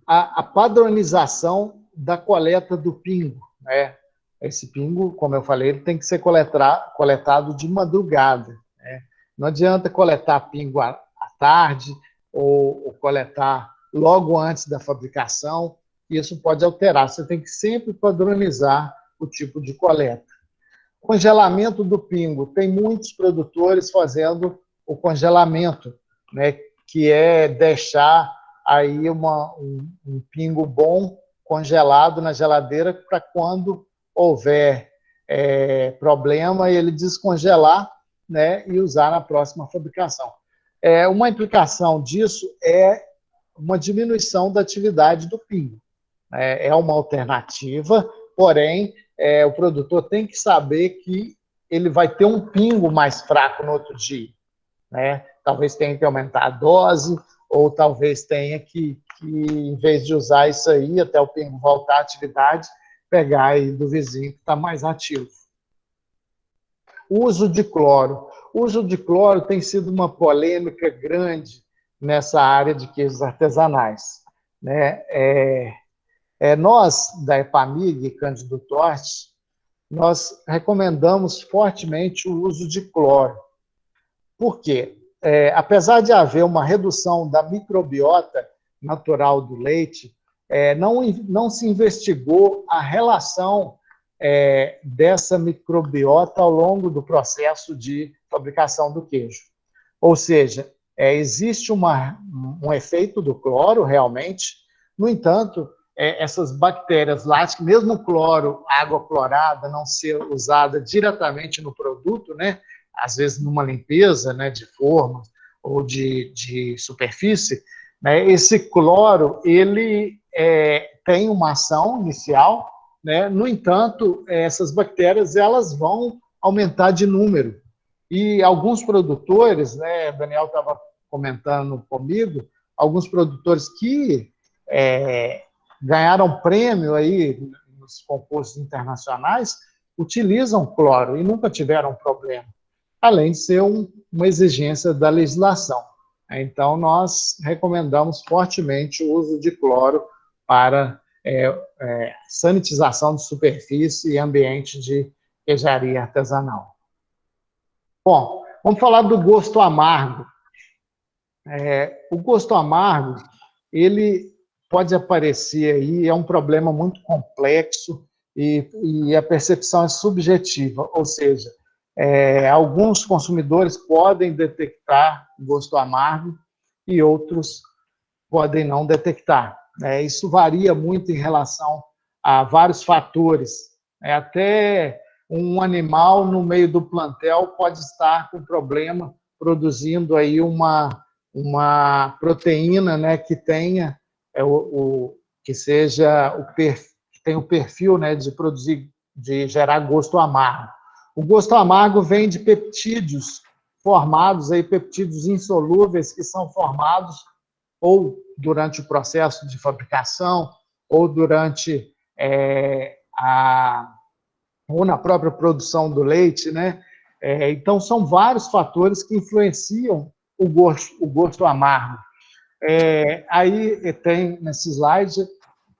a padronização da coleta do pingo, né? Esse pingo, como eu falei, ele tem que ser coletado de madrugada, né? Não adianta coletar pingo à tarde ou coletar logo antes da fabricação, isso pode alterar. Você tem que sempre padronizar o tipo de coleta. Congelamento do pingo. Tem muitos produtores fazendo o congelamento, né, que é deixar aí um pingo bom congelado na geladeira para quando houver problema ele descongelar, né, e usar na próxima fabricação. Uma implicação disso é uma diminuição da atividade do pingo. É uma alternativa, porém, o produtor tem que saber que ele vai ter um pingo mais fraco no outro dia, né? Talvez tenha que aumentar a dose, ou talvez tenha que, em vez de usar isso aí, até o pingo voltar à atividade, pegar aí do vizinho que está mais ativo. Uso de cloro. O uso de cloro tem sido uma polêmica grande nessa área de queijos artesanais, né? Nós, da EPAMIG, Cândido Tortes, nós recomendamos fortemente o uso de cloro. Por quê? Apesar de haver uma redução da microbiota natural do leite, não se investigou a relação dessa microbiota ao longo do processo de fabricação do queijo. Ou seja, existe um efeito do cloro, realmente. No entanto, essas bactérias láticas, mesmo o cloro, a água clorada, não ser usada diretamente no produto, né, às vezes numa limpeza, né, de forma ou de superfície, né, esse cloro ele tem uma ação inicial, né, no entanto, essas bactérias elas vão aumentar de número. E alguns produtores, né, Daniel estava comentando comigo, alguns produtores que ganharam prêmio aí nos concursos internacionais, utilizam cloro e nunca tiveram problema, além de ser uma exigência da legislação. Então, nós recomendamos fortemente o uso de cloro para sanitização de superfície e ambiente de queijaria artesanal. Bom, vamos falar do gosto amargo. O gosto amargo, ele pode aparecer aí, é um problema muito complexo e a percepção é subjetiva, ou seja, alguns consumidores podem detectar gosto amargo e outros podem não detectar. Isso varia muito em relação a vários fatores. Até um animal no meio do plantel pode estar com problema produzindo aí uma proteína, né, que tenha que tenha o perfil, né, de produzir, de gerar gosto amargo. O gosto amargo vem de peptídeos formados aí, peptídeos insolúveis que são formados ou durante o processo de fabricação ou durante ou na própria produção do leite, né? Então são vários fatores que influenciam o gosto amargo. Aí tem nesse slide,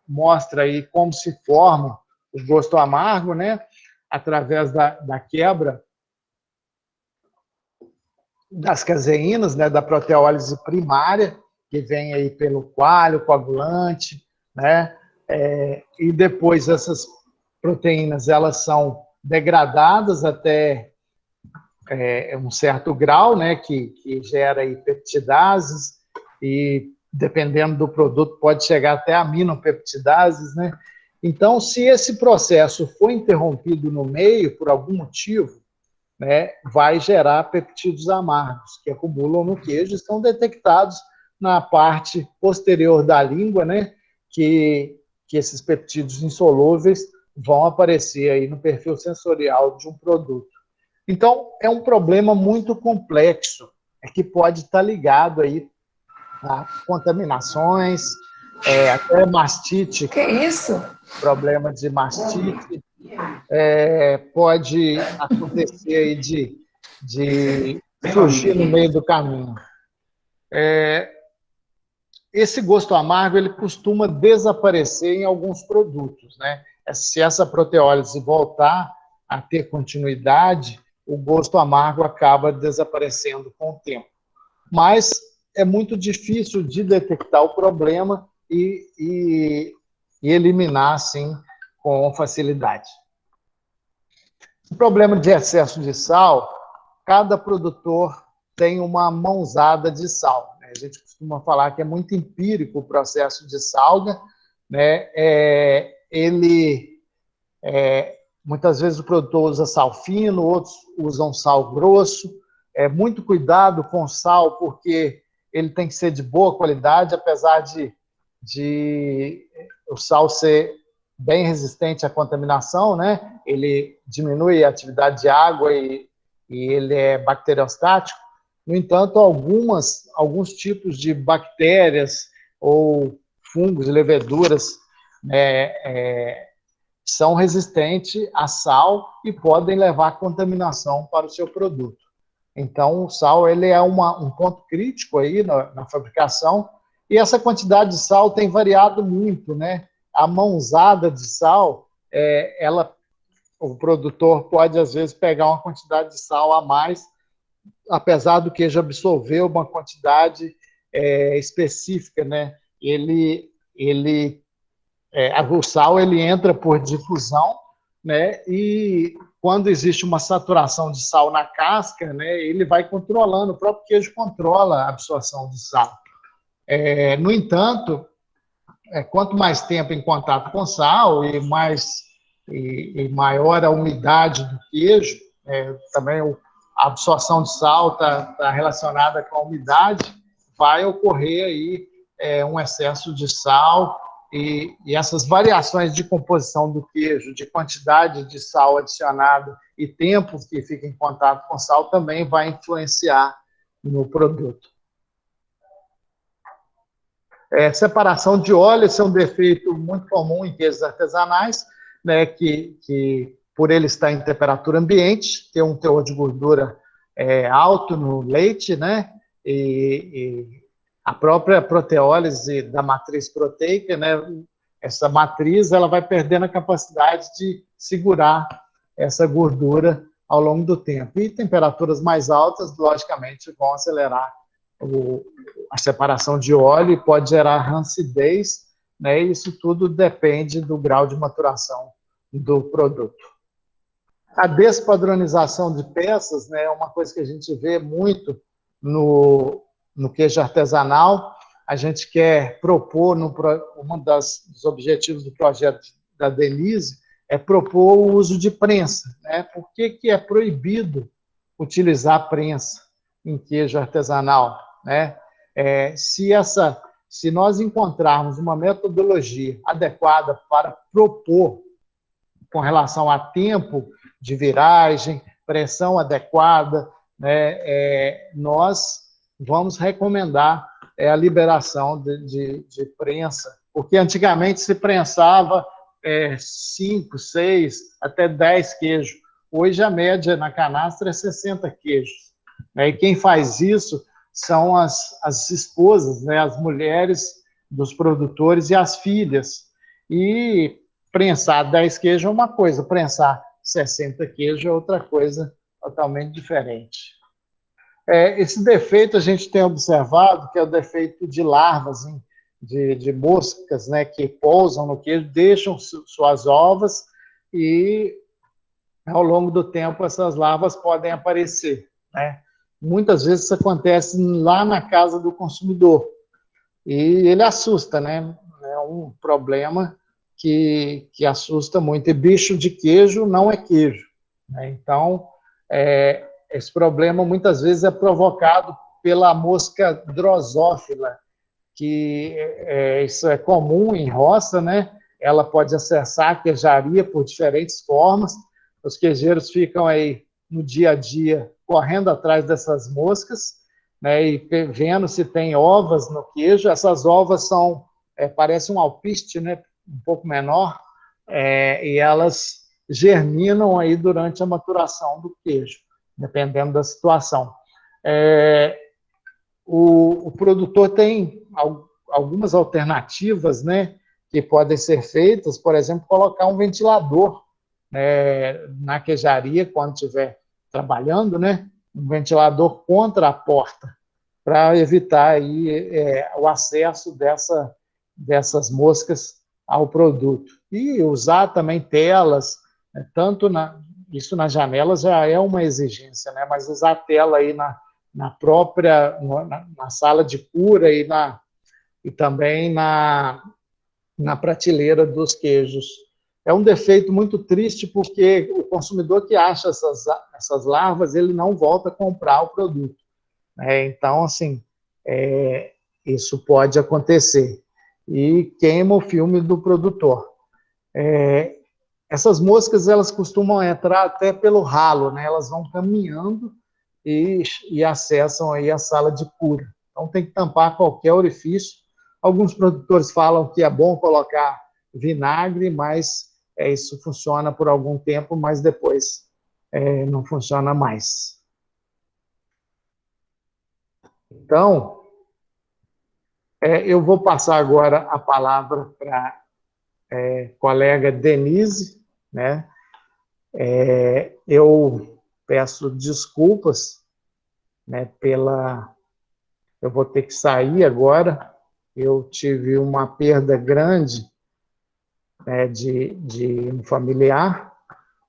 mostra aí como se forma o gosto amargo, né? Através da quebra das caseínas, né? Da proteólise primária, que vem aí pelo coalho, coagulante, né? E depois essas proteínas, elas são degradadas até um certo grau, né? Que gera aí peptidases, e dependendo do produto pode chegar até aminopeptidases, né? Então, se esse processo for interrompido no meio por algum motivo, né, vai gerar peptídeos amargos que acumulam no queijo e são detectados na parte posterior da língua, né, que esses peptídeos insolúveis vão aparecer aí no perfil sensorial de um produto. Então, é um problema muito complexo, que pode estar ligado aí a contaminações, até mastite. Que isso? Problema de mastite. Pode acontecer aí de surgir no meio do caminho. esse gosto amargo ele costuma desaparecer em alguns produtos, né? Se essa proteólise voltar a ter continuidade, o gosto amargo acaba desaparecendo com o tempo. Mas é muito difícil de detectar o problema e eliminar, assim, com facilidade. O problema de excesso de sal, cada produtor tem uma mãozada de sal, né? A gente costuma falar que é muito empírico o processo de salga, né? Muitas vezes o produtor usa sal fino, outros usam sal grosso. Muito cuidado com o sal, porque ele tem que ser de boa qualidade, apesar de o sal ser bem resistente à contaminação, né? Ele diminui a atividade de água e ele é bacteriostático. No entanto, alguns tipos de bactérias ou fungos e leveduras são resistentes a sal e podem levar contaminação para o seu produto. Então, o sal ele é um ponto crítico aí na fabricação, e essa quantidade de sal tem variado muito, né? A mãozada de sal, o produtor pode, às vezes, pegar uma quantidade de sal a mais, apesar do queijo absorver uma quantidade específica, né? O sal ele entra por difusão, né? E quando existe uma saturação de sal na casca, né, ele vai controlando, o próprio queijo controla a absorção de sal. No entanto, quanto mais tempo em contato com sal e maior a umidade do queijo, também a absorção de sal está relacionada com a umidade, vai ocorrer aí um excesso de sal, e essas variações de composição do queijo, de quantidade de sal adicionado e tempo que fica em contato com sal, também vai influenciar no produto. Separação de óleo, esse é um defeito muito comum em queijos artesanais, né, que por ele estar em temperatura ambiente, tem um teor de gordura alto no leite, né, e a própria proteólise da matriz proteica, né, essa matriz ela vai perdendo a capacidade de segurar essa gordura ao longo do tempo. E temperaturas mais altas, logicamente, vão acelerar a separação de óleo e pode gerar rancidez, né, e isso tudo depende do grau de maturação do produto. A despadronização de peças, né, é uma coisa que a gente vê muito no queijo artesanal. A gente quer propor, um dos objetivos do projeto da Denise é propor o uso de prensa, né? Por que é proibido utilizar prensa em queijo artesanal, né? Se nós encontrarmos uma metodologia adequada para propor com relação a tempo de viragem, pressão adequada, né, nós vamos recomendar a liberação de prensa, porque antigamente se prensava 5, 6, até 10 queijos. Hoje a média na canastra é 60 queijos. E quem faz isso são as esposas, né, as mulheres dos produtores e as filhas. E prensar 10 queijos é uma coisa, prensar 60 queijos é outra coisa totalmente diferente. Esse defeito a gente tem observado, que é o defeito de larvas, de moscas, né, que pousam no queijo, deixam suas ovas e, ao longo do tempo, essas larvas podem aparecer, né? Muitas vezes isso acontece lá na casa do consumidor e ele assusta, né? É um problema que assusta muito. E bicho de queijo não é queijo, né? Então, esse problema muitas vezes é provocado pela mosca drosófila, que isso é comum em roça, né? Ela pode acessar a queijaria por diferentes formas. Os queijeiros ficam aí no dia a dia correndo atrás dessas moscas, né? E vendo se tem ovas no queijo. Essas ovas parecem um alpiste, né? Um pouco menor, e elas germinam aí durante a maturação do queijo, dependendo da situação. O produtor tem algumas alternativas, né, que podem ser feitas, por exemplo, colocar um ventilador na queijaria quando estiver trabalhando, né, um ventilador contra a porta, para evitar aí, o acesso dessas moscas ao produto. E usar também telas, né, isso nas janelas já é uma exigência, né, mas usar tela aí na própria na sala de cura e também na prateleira dos queijos. É um defeito muito triste, porque o consumidor que acha essas larvas, ele não volta a comprar o produto. Então, assim, isso pode acontecer. E queima o filme do produtor. Essas moscas, elas costumam entrar até pelo ralo, né? Elas vão caminhando e acessam aí a sala de cura. Então, tem que tampar qualquer orifício. Alguns produtores falam que é bom colocar vinagre, mas isso funciona por algum tempo, mas depois não funciona mais. Então, eu vou passar agora a palavra para a colega Denise, né? Eu peço desculpas, né, eu vou ter que sair agora. Eu tive uma perda grande, né, de um familiar,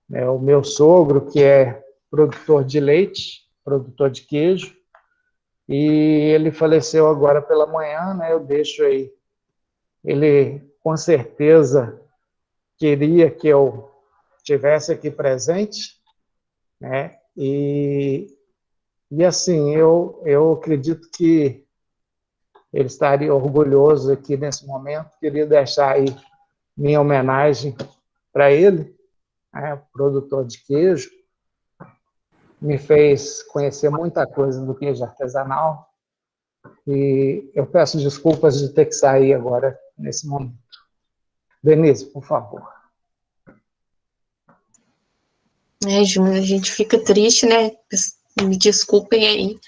né, o meu sogro, que é produtor de leite, produtor de queijo, e ele faleceu agora pela manhã, né, eu deixo aí. Ele, com certeza, queria que eu estivesse aqui presente, né, e assim, eu acredito que ele estaria orgulhoso aqui nesse momento. Queria deixar aí minha homenagem para ele, né, produtor de queijo. Me fez conhecer muita coisa do queijo artesanal. E eu peço desculpas de ter que sair agora, nesse momento. Denise, por favor. Júnior, a gente fica triste, né? Me desculpem aí.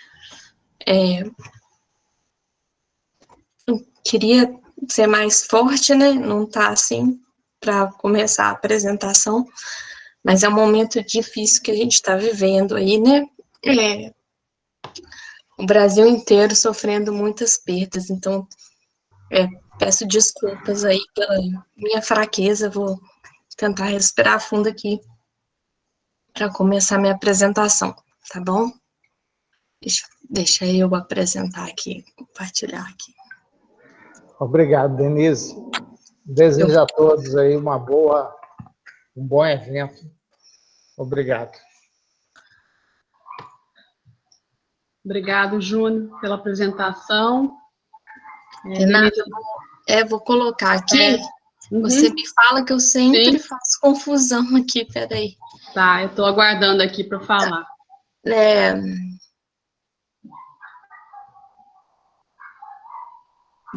Queria ser mais forte, né? Não tá assim para começar a apresentação, mas é um momento difícil que a gente está vivendo aí, né? O Brasil inteiro sofrendo muitas perdas, então peço desculpas aí pela minha fraqueza, vou tentar respirar fundo aqui para começar minha apresentação, tá bom? Deixa eu apresentar aqui, compartilhar aqui. Obrigado, Denise. Desejo a todos aí um bom evento. Obrigado. Obrigado, Júnior, pela apresentação. Renata, vou colocar aqui. Você me fala que eu sempre faço confusão aqui, peraí. Tá, eu estou aguardando aqui para falar.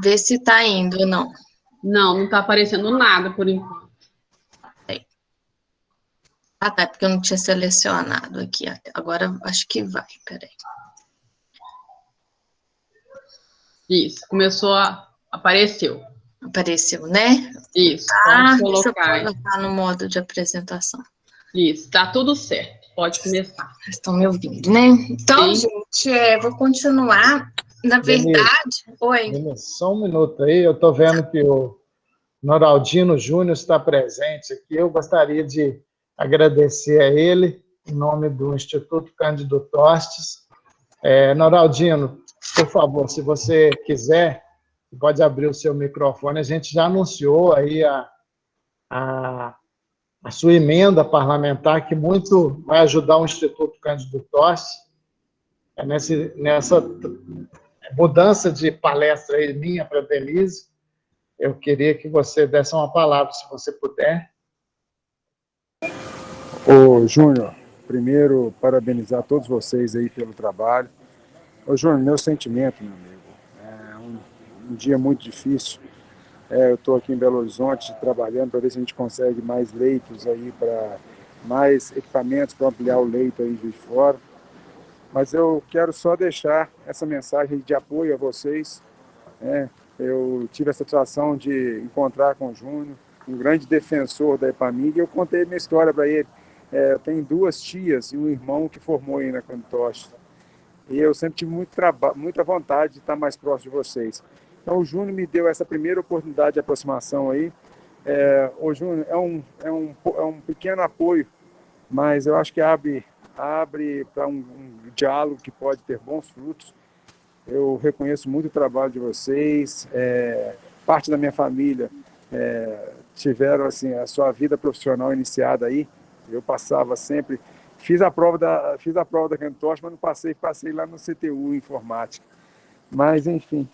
Vê se está indo ou não. Não está aparecendo nada por enquanto. Ah, tá, porque eu não tinha selecionado aqui. Agora acho que vai, peraí. Isso, apareceu. Apareceu, né? Isso, pode colocar. Deixa eu colocar no modo de apresentação. Isso, tá tudo certo. Pode começar. Estão me ouvindo, né? Então, gente, vou continuar. Na verdade... Oi. Denise, só um minuto aí. Eu estou vendo que o Noraldino Júnior está presente aqui. Eu gostaria de agradecer a ele, em nome do Instituto Cândido Tostes. Noraldino, por favor, se você quiser, pode abrir o seu microfone. A gente já anunciou aí a sua emenda parlamentar, que muito vai ajudar o Instituto Cândido Tostes nessa mudança de palestra aí minha para a Denise. Eu queria que você desse uma palavra, se você puder. Ô, Júnior, primeiro, parabenizar todos vocês aí pelo trabalho. Ô, Júnior, meu sentimento, meu amigo, é um dia muito difícil. Eu estou aqui em Belo Horizonte trabalhando para ver se a gente consegue mais leitos aí, para mais equipamentos para ampliar o leito aí de fora. Mas eu quero só deixar essa mensagem de apoio a vocês, Eu tive a satisfação de encontrar com o Júnior, um grande defensor da EPAMIG, e eu contei minha história para ele. Eu tenho 2 tias e um irmão que formou aí na Cantoche. E eu sempre tive muita vontade de estar mais próximo de vocês. Então, o Júnior me deu essa primeira oportunidade de aproximação aí. O Júnior é um pequeno apoio, mas eu acho que abre para um diálogo que pode ter bons frutos. Eu reconheço muito o trabalho de vocês. Parte da minha família tiveram assim, a sua vida profissional iniciada aí. Eu passava sempre... Fiz a prova da Cantoche, mas não passei lá no CTU Informática. Mas, enfim,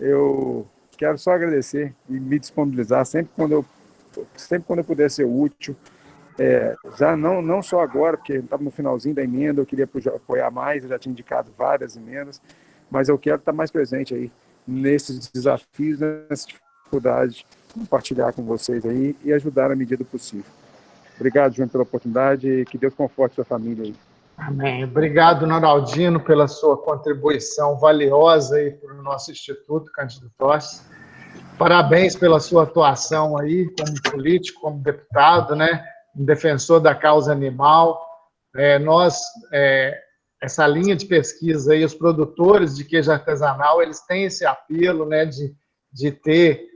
eu quero só agradecer e me disponibilizar sempre quando eu puder ser útil. Já não só agora, porque estava no finalzinho da emenda, eu queria apoiar mais, eu já tinha indicado várias emendas, mas eu quero estar mais presente aí nesses desafios, nessa dificuldade, compartilhar com vocês aí e ajudar na medida do possível. Obrigado, João, pela oportunidade e que Deus conforte sua família aí. Amém. Obrigado, Noraldino, pela sua contribuição valiosa aí para o nosso Instituto Cândido Tostes. Parabéns pela sua atuação aí como político, como deputado, né? Um defensor da causa animal. Essa linha de pesquisa aí, os produtores de queijo artesanal, eles têm esse apelo, né, de ter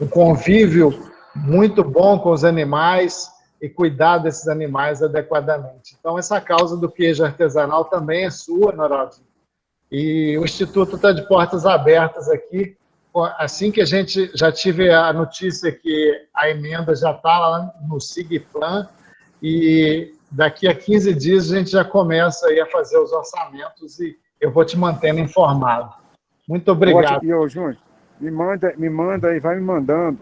um convívio muito bom com os animais e cuidar desses animais adequadamente. Então, essa causa do queijo artesanal também é sua, Noraldinho. E o Instituto está de portas abertas aqui. Assim que a gente já tive a notícia que a emenda já está lá no SIGPLAN, e daqui a 15 dias a gente já começa aí a fazer os orçamentos e eu vou te mantendo informado. Muito obrigado. E, Júnior, me manda e vai me mandando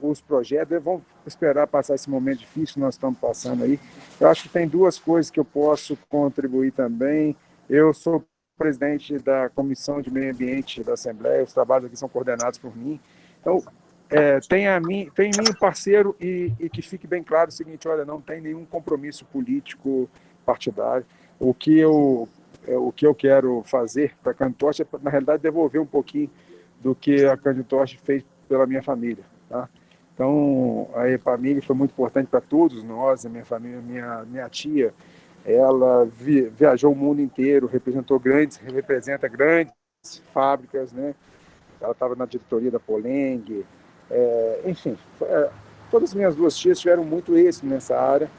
os projetos. Vamos esperar passar esse momento difícil que nós estamos passando aí. Eu acho que tem 2 coisas que eu posso contribuir também. Eu sou presidente da Comissão de Meio Ambiente da Assembleia, os trabalhos aqui são coordenados por mim. Então, tem em mim parceiro e que fique bem claro o seguinte: olha, não tem nenhum compromisso político partidário. O que eu quero fazer para a Cantoche é, na realidade, devolver um pouquinho do que a Cantoche fez pela minha família, tá? Então, a EPAMIG foi muito importante para todos nós, a minha família, minha tia, ela viajou o mundo inteiro, representa grandes fábricas, né? Ela estava na diretoria da Poleng, enfim, todas as minhas 2 tias tiveram muito êxito nessa área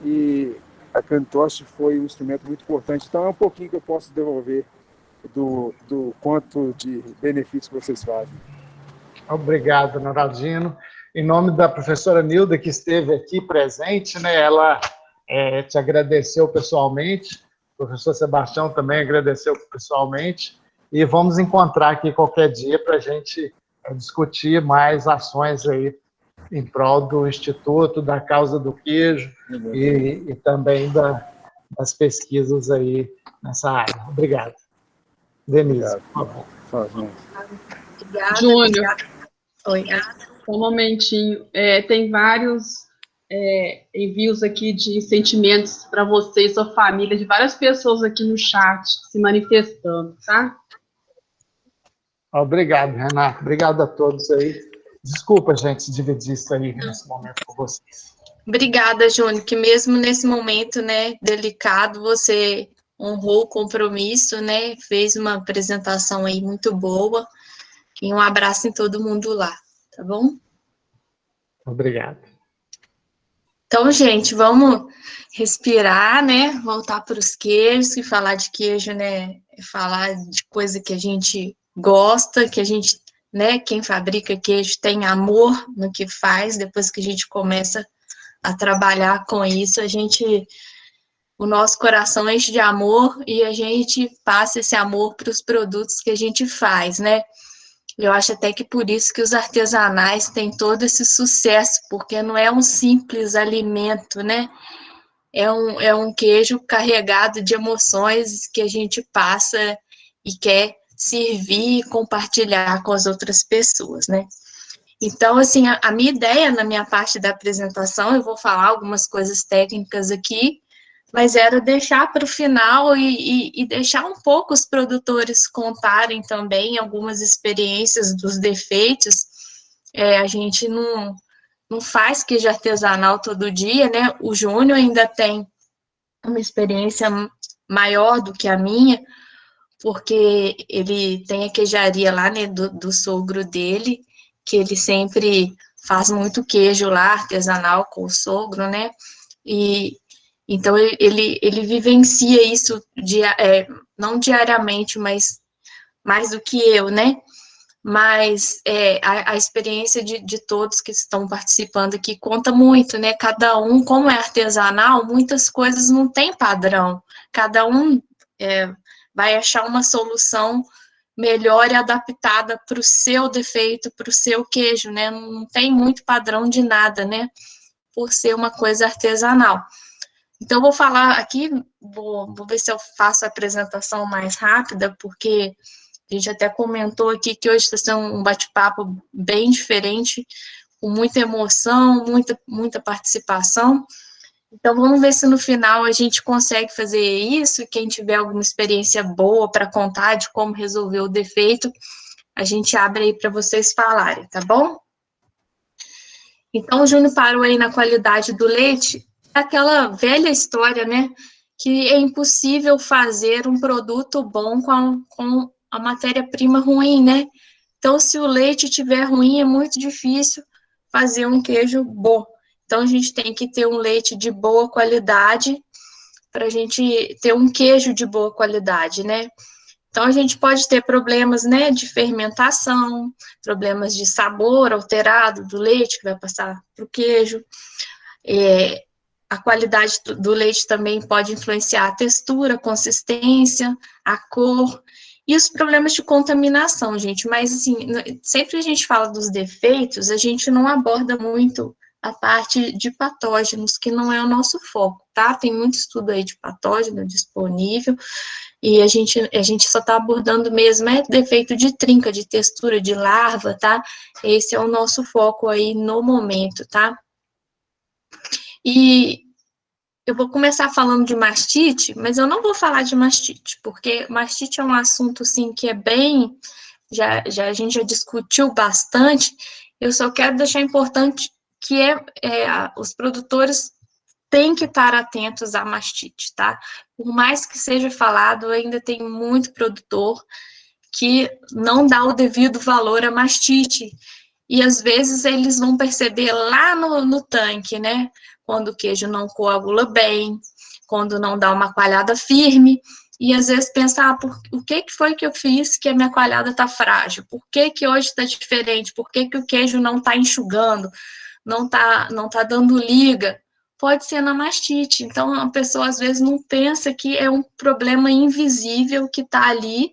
e a Cantoche foi um instrumento muito importante. Então, é um pouquinho que eu posso devolver do quanto de benefícios que vocês fazem. Obrigado, Noraldino. Em nome da professora Nilda, que esteve aqui presente, né, ela te agradeceu pessoalmente, o professor Sebastião também agradeceu pessoalmente, e vamos encontrar aqui qualquer dia para a gente discutir mais ações aí em prol do Instituto, da causa do queijo e também das pesquisas aí nessa área. Obrigado. Denise, por favor. Obrigada. Júnior. Oi. Um momentinho. Tem vários envios aqui de sentimentos para você e sua família, de várias pessoas aqui no chat se manifestando, tá? Obrigado, Renato. Obrigado a todos aí. Desculpa, gente, dividir isso aí nesse momento com vocês. Obrigada, Júnior, que mesmo nesse momento, né, delicado, você honrou o compromisso, né, fez uma apresentação aí muito boa, e um abraço em todo mundo lá, tá bom? Obrigado. Então, gente, vamos respirar, né, voltar para os queijos, e falar de queijo, né, é falar de coisa que a gente gosta, que a gente, né, quem fabrica queijo tem amor no que faz. Depois que a gente começa a trabalhar com isso, o nosso coração enche de amor e a gente passa esse amor para os produtos que a gente faz, né? Eu acho até que por isso que os artesanais têm todo esse sucesso, porque não é um simples alimento, né? É um queijo carregado de emoções que a gente passa e quer servir e compartilhar com as outras pessoas, né? Então, assim, a minha ideia, na minha parte da apresentação, eu vou falar algumas coisas técnicas aqui, mas era deixar para o final e deixar um pouco os produtores contarem também algumas experiências dos defeitos. A gente não faz queijo artesanal todo dia, né? O Júnior ainda tem uma experiência maior do que a minha, porque ele tem a queijaria lá, né, do sogro dele, que ele sempre faz muito queijo lá, artesanal, com o sogro, né? E então ele vivencia isso não diariamente, mas mais do que eu, né? Mas a experiência de todos que estão participando aqui conta muito, né? Cada um, como é artesanal, muitas coisas não tem padrão. Cada um vai achar uma solução melhor e adaptada para o seu defeito, para o seu queijo, né? Não tem muito padrão de nada, né? Por ser uma coisa artesanal. Então, vou falar aqui, vou ver se eu faço a apresentação mais rápida, porque a gente até comentou aqui que hoje está sendo um bate-papo bem diferente, com muita emoção, muita participação. Então, vamos ver se no final a gente consegue fazer isso, e quem tiver alguma experiência boa para contar de como resolver o defeito, a gente abre aí para vocês falarem, tá bom? Então, o Júnior parou aí na qualidade do leite, aquela velha história, né, que é impossível fazer um produto bom com a matéria-prima ruim, né? Então, se o leite estiver ruim, é muito difícil fazer um queijo bom. Então, a gente tem que ter um leite de boa qualidade para a gente ter um queijo de boa qualidade, né? Então, a gente pode ter problemas, né, de fermentação, problemas de sabor alterado do leite, que vai passar para o queijo. A qualidade do leite também pode influenciar a textura, a consistência, a cor, e os problemas de contaminação, gente. Mas, assim, sempre a gente fala dos defeitos, a gente não aborda muito a parte de patógenos, que não é o nosso foco, tá? Tem muito estudo aí de patógeno disponível, e a gente só está abordando mesmo defeito de trinca, de textura, de larva, tá? Esse é o nosso foco aí no momento, tá? E eu vou começar falando de mastite, mas eu não vou falar de mastite, porque mastite é um assunto, assim, que é bem... a gente já discutiu bastante. Eu só quero deixar importante que os produtores têm que estar atentos à mastite, tá? Por mais que seja falado, ainda tem muito produtor que não dá o devido valor à mastite, e às vezes eles vão perceber lá no tanque, né? Quando o queijo não coagula bem, quando não dá uma coalhada firme, e às vezes pensar, o que foi que eu fiz que a minha coalhada está frágil? Por que hoje está diferente? Por que o queijo não está enxugando? Não tá dando liga? Pode ser na mastite. Então, a pessoa às vezes não pensa que é um problema invisível que está ali,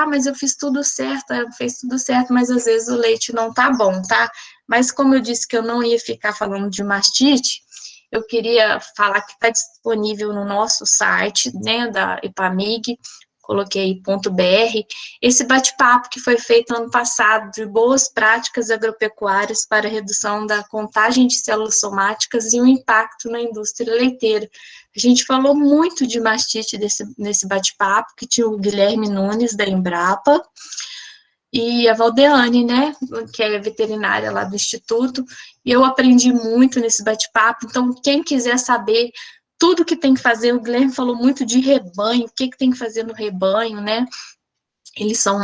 mas eu fiz tudo certo, fez tudo certo, mas às vezes o leite não tá bom, tá? Mas como eu disse que eu não ia ficar falando de mastite, eu queria falar que está disponível no nosso site, né, da EPAMIG, coloquei .br, esse bate-papo que foi feito ano passado de boas práticas agropecuárias para redução da contagem de células somáticas e o impacto na indústria leiteira. A gente falou muito de mastite nesse bate-papo, que tinha o Guilherme Nunes, da Embrapa, e a Valdeane, né, que é veterinária lá do Instituto, e eu aprendi muito nesse bate-papo. Então, quem quiser saber tudo que tem que fazer, o Guilherme falou muito de rebanho, o que tem que fazer no rebanho, né? Eles são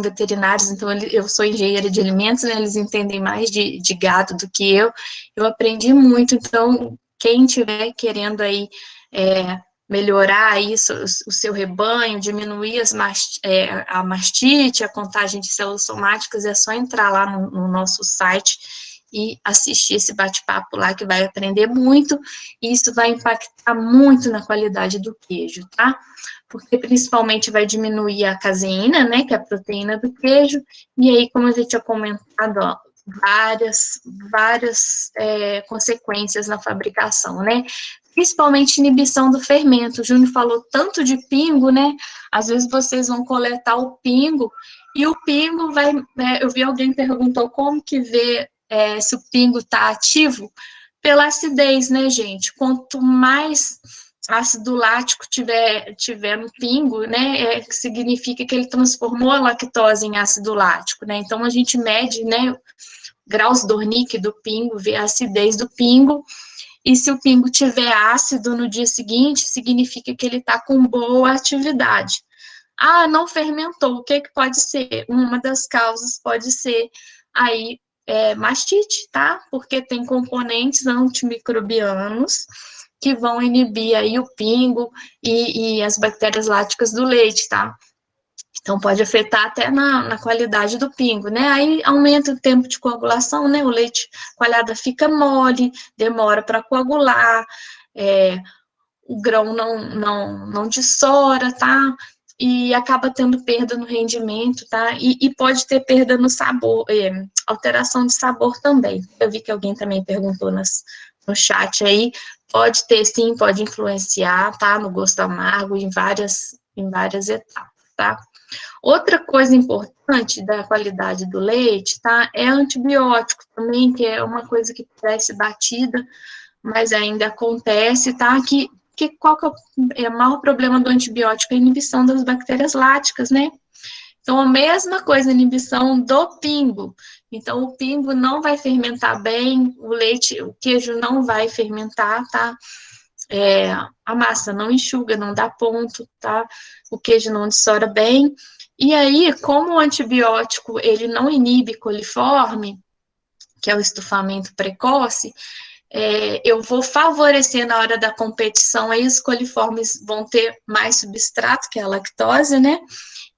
veterinários, então eu sou engenheira de alimentos, né? Eles entendem mais de gado do que eu. Eu aprendi muito, então quem estiver querendo aí melhorar aí o seu rebanho, diminuir a mastite, a contagem de células somáticas, é só entrar lá no nosso site e assistir esse bate-papo lá, que vai aprender muito, e isso vai impactar muito na qualidade do queijo, tá? Porque principalmente vai diminuir a caseína, né, que é a proteína do queijo, e aí, como a gente tinha comentado, ó, várias consequências na fabricação, né? Principalmente inibição do fermento. O Júnior falou tanto de pingo, né? Às vezes vocês vão coletar o pingo, e o pingo vai... eu vi alguém perguntou como que vê se o pingo está ativo. pela acidez, né, gente? Quanto mais ácido lático tiver no pingo, né, significa que ele transformou a lactose em ácido lático, né? Então, a gente mede, né, graus Dornick do pingo, vê a acidez do pingo, e se o pingo tiver ácido no dia seguinte, significa que ele está com boa atividade. Ah, não fermentou, o que pode ser? Uma das causas pode ser aí mastite, tá? Porque tem componentes antimicrobianos que vão inibir aí o pingo e as bactérias láticas do leite, tá? Então, pode afetar até na qualidade do pingo, né? Aí aumenta o tempo de coagulação, né? O leite coalhada fica mole, demora para coagular, o grão não dissora, tá? E acaba tendo perda no rendimento, tá? E pode ter perda no sabor, alteração de sabor também. Eu vi que alguém também perguntou no chat aí. Pode ter, sim, pode influenciar, tá? No gosto amargo, em várias etapas, tá? Outra coisa importante da qualidade do leite, tá? É antibiótico também, que é uma coisa que parece batida, mas ainda acontece, tá? Qual que é o maior problema do antibiótico? É a inibição das bactérias láticas, né? Então, a mesma coisa, a inibição do pingo. Então, o pingo não vai fermentar bem, o queijo não vai fermentar, tá? A massa não enxuga, não dá ponto, tá? O queijo não dissora bem. E aí, como o antibiótico, ele não inibe coliforme, que é o estufamento precoce, eu vou favorecer na hora da competição, aí os coliformes vão ter mais substrato, que é a lactose, né?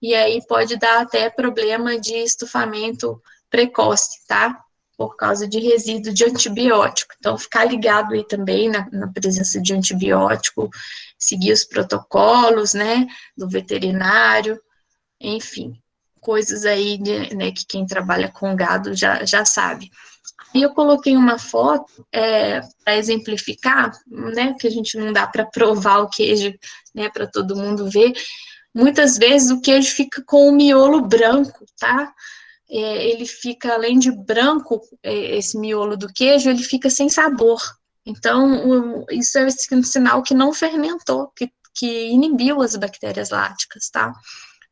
E aí pode dar até problema de estufamento precoce, tá? Por causa de resíduo de antibiótico. Então, ficar ligado aí também na presença de antibiótico, seguir os protocolos, né, do veterinário, enfim, coisas aí, né, que quem trabalha com gado já sabe. E eu coloquei uma foto para exemplificar, né, que a gente não dá para provar o queijo, né, para todo mundo ver. Muitas vezes o queijo fica com o miolo branco, tá? Ele fica, além de branco, esse miolo do queijo, ele fica sem sabor. Então, isso é um sinal que não fermentou, que inibiu as bactérias láticas, tá?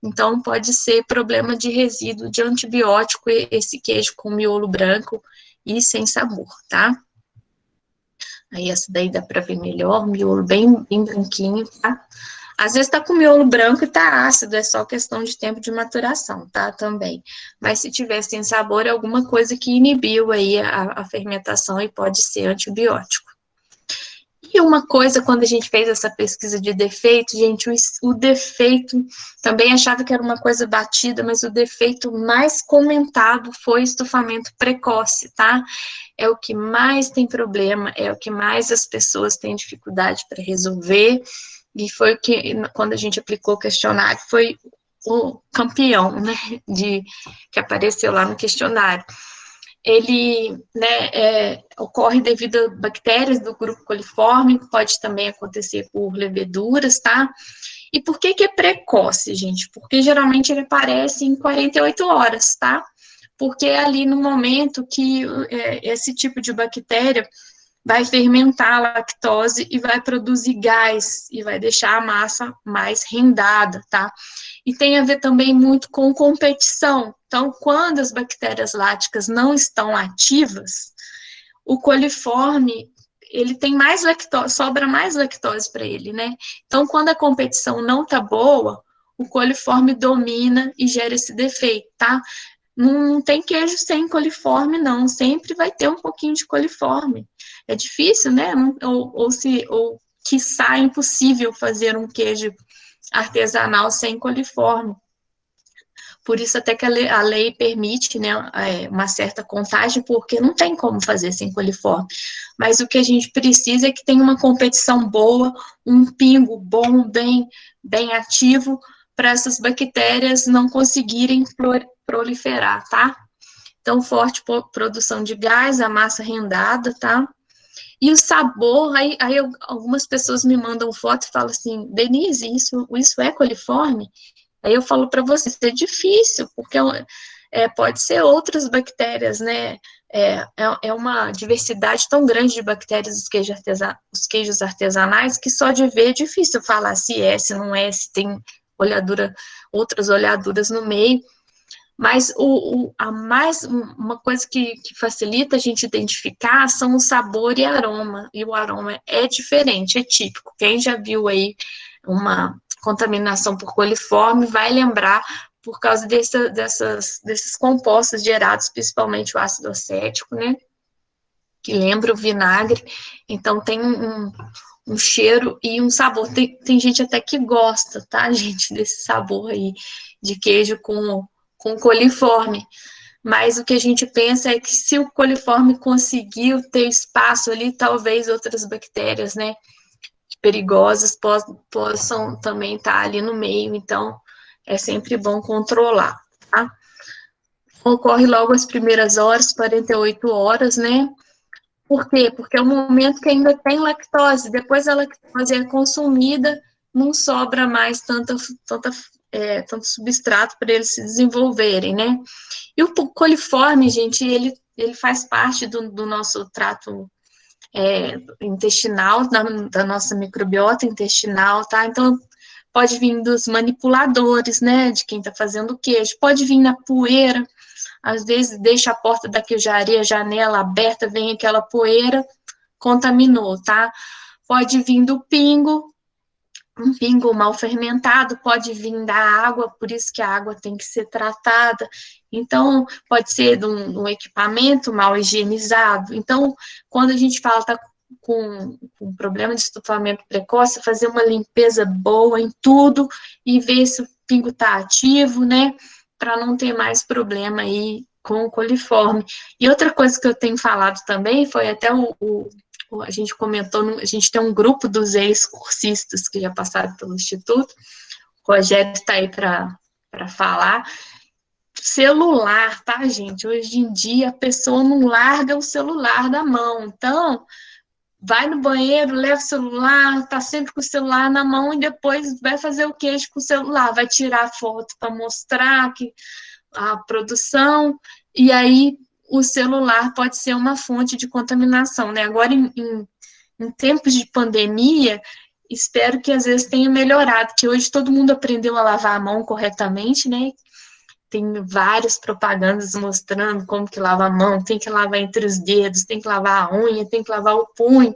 Então, pode ser problema de resíduo de antibiótico, esse queijo com miolo branco e sem sabor, tá? Aí, essa daí dá para ver melhor, miolo bem branquinho, tá? Às vezes tá com miolo branco e tá ácido, é só questão de tempo de maturação, tá? Também. Mas se tiver sem sabor, é alguma coisa que inibiu aí a fermentação e pode ser antibiótico. E uma coisa, quando a gente fez essa pesquisa de defeito, gente, o defeito, também achava que era uma coisa batida, mas o defeito mais comentado foi estufamento precoce, tá? É o que mais tem problema, é o que mais as pessoas têm dificuldade para resolver, e foi o que, quando a gente aplicou o questionário, foi o campeão, né, que apareceu lá no questionário. Ele, né, ocorre devido a bactérias do grupo coliforme, pode também acontecer por leveduras, tá? E por que é precoce, gente? Porque geralmente ele aparece em 48 horas, tá? Porque é ali no momento que esse tipo de bactéria vai fermentar a lactose e vai produzir gás e vai deixar a massa mais rendada, tá? E tem a ver também muito com competição. Então, quando as bactérias láticas não estão ativas, o coliforme, ele tem mais lactose, sobra mais lactose para ele, né? Então, quando a competição não tá boa, o coliforme domina e gera esse defeito, tá? Não tem queijo sem coliforme, não. Sempre vai ter um pouquinho de coliforme. É difícil, né? Ou quiçá é impossível fazer um queijo artesanal sem coliforme. Por isso até que a lei permite, né, uma certa contagem, porque não tem como fazer sem coliforme. Mas o que a gente precisa é que tenha uma competição boa, um pingo bom, bem ativo, para essas bactérias não conseguirem proliferar, tá? Então, forte produção de gás, a massa rendada, tá? E o sabor, aí algumas pessoas me mandam foto e falam assim, Denise, isso é coliforme? Aí eu falo para vocês, é difícil, porque pode ser outras bactérias, né? É uma diversidade tão grande de bactérias os queijos artesanais que só de ver é difícil falar se é, se não é, se tem outras oleaduras no meio. Mas uma coisa que facilita a gente identificar são o sabor e aroma. E o aroma é diferente, é típico. Quem já viu aí uma contaminação por coliforme vai lembrar por causa desses compostos gerados, principalmente o ácido acético, né? Que lembra o vinagre. Então, tem um cheiro e um sabor. Tem gente até que gosta, tá, gente, desse sabor aí de queijo com coliforme. Mas o que a gente pensa é que se o coliforme conseguiu ter espaço ali, talvez outras bactérias, né, perigosas possam também estar ali no meio. Então, é sempre bom controlar, tá? Ocorre logo as primeiras horas, 48 horas, né? Por quê? Porque é um momento que ainda tem lactose. Depois a lactose é consumida, não sobra mais tanto substrato para eles se desenvolverem, né? E o coliforme, gente, ele faz parte do nosso trato intestinal, da nossa microbiota intestinal, tá? Então, pode vir dos manipuladores, né, de quem está fazendo o queijo, pode vir na poeira, às vezes deixa a porta da queijaria, a janela aberta, vem aquela poeira, contaminou, tá? Pode vir do pingo, um pingo mal fermentado, pode vir da água, por isso que a água tem que ser tratada. Então, pode ser de um equipamento mal higienizado. Então, quando a gente fala tá com problema de estufamento precoce, fazer uma limpeza boa em tudo e ver se o pingo está ativo, né? Para não ter mais problema aí com o coliforme. E outra coisa que eu tenho falado também foi até a gente comentou, a gente tem um grupo dos ex-cursistas que já passaram pelo Instituto, o Rogério está aí para falar. Celular, tá, gente? Hoje em dia a pessoa não larga o celular da mão, então vai no banheiro, leva o celular, tá sempre com o celular na mão e depois vai fazer o queijo com o celular, vai tirar foto para mostrar a produção, e aí o celular pode ser uma fonte de contaminação, né? Agora, em tempos de pandemia, espero que às vezes tenha melhorado, que hoje todo mundo aprendeu a lavar a mão corretamente, né? Tem várias propagandas mostrando como que lava a mão, tem que lavar entre os dedos, tem que lavar a unha, tem que lavar o punho.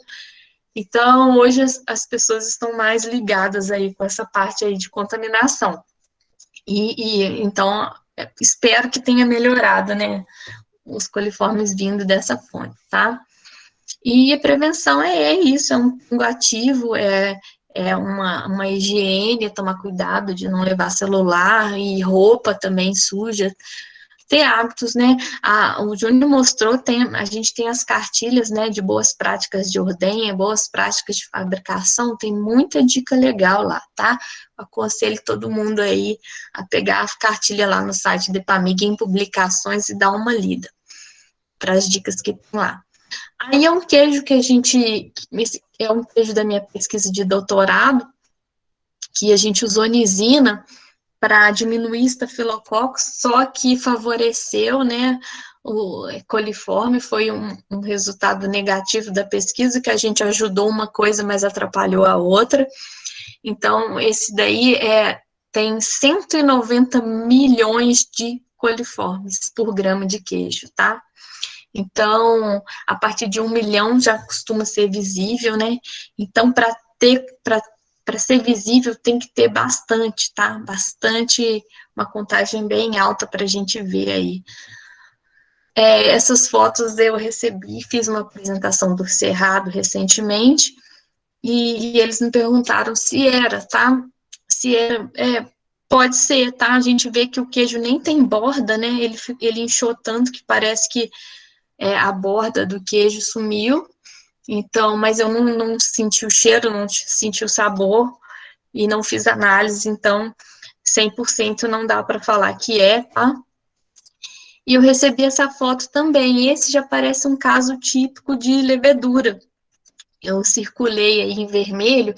Então, hoje as pessoas estão mais ligadas aí com essa parte aí de contaminação. Então, espero que tenha melhorado, né, os coliformes vindo dessa fonte, tá? E a prevenção é isso, é um fungo ativo, é uma higiene, tomar cuidado de não levar celular e roupa também suja, ter hábitos, né? O Júnior mostrou, a gente tem as cartilhas, né, de boas práticas de ordenha, boas práticas de fabricação, tem muita dica legal lá, tá? Aconselho todo mundo aí a pegar a cartilha lá no site da EPAMIG em publicações e dar uma lida para as dicas que tem lá. Aí é um queijo que é um queijo da minha pesquisa de doutorado, que a gente usou nisina para diminuir estafilococcus, só que favoreceu, né, o coliforme, foi um resultado negativo da pesquisa, que a gente ajudou uma coisa, mas atrapalhou a outra. Então, esse daí tem 190 milhões de coliformes por grama de queijo, tá? Então, a partir de 1 milhão já costuma ser visível, né? Então, para ser visível tem que ter bastante, tá? Bastante, uma contagem bem alta para a gente ver aí. Essas fotos eu recebi, fiz uma apresentação do Cerrado recentemente, e eles me perguntaram se era, tá? Se pode ser, tá? A gente vê que o queijo nem tem borda, né? Ele inchou tanto que parece que a borda do queijo sumiu, então, mas eu não senti o cheiro, não senti o sabor, e não fiz análise, então, 100% não dá para falar que tá? E eu recebi essa foto também, esse já parece um caso típico de levedura. Eu circulei aí em vermelho,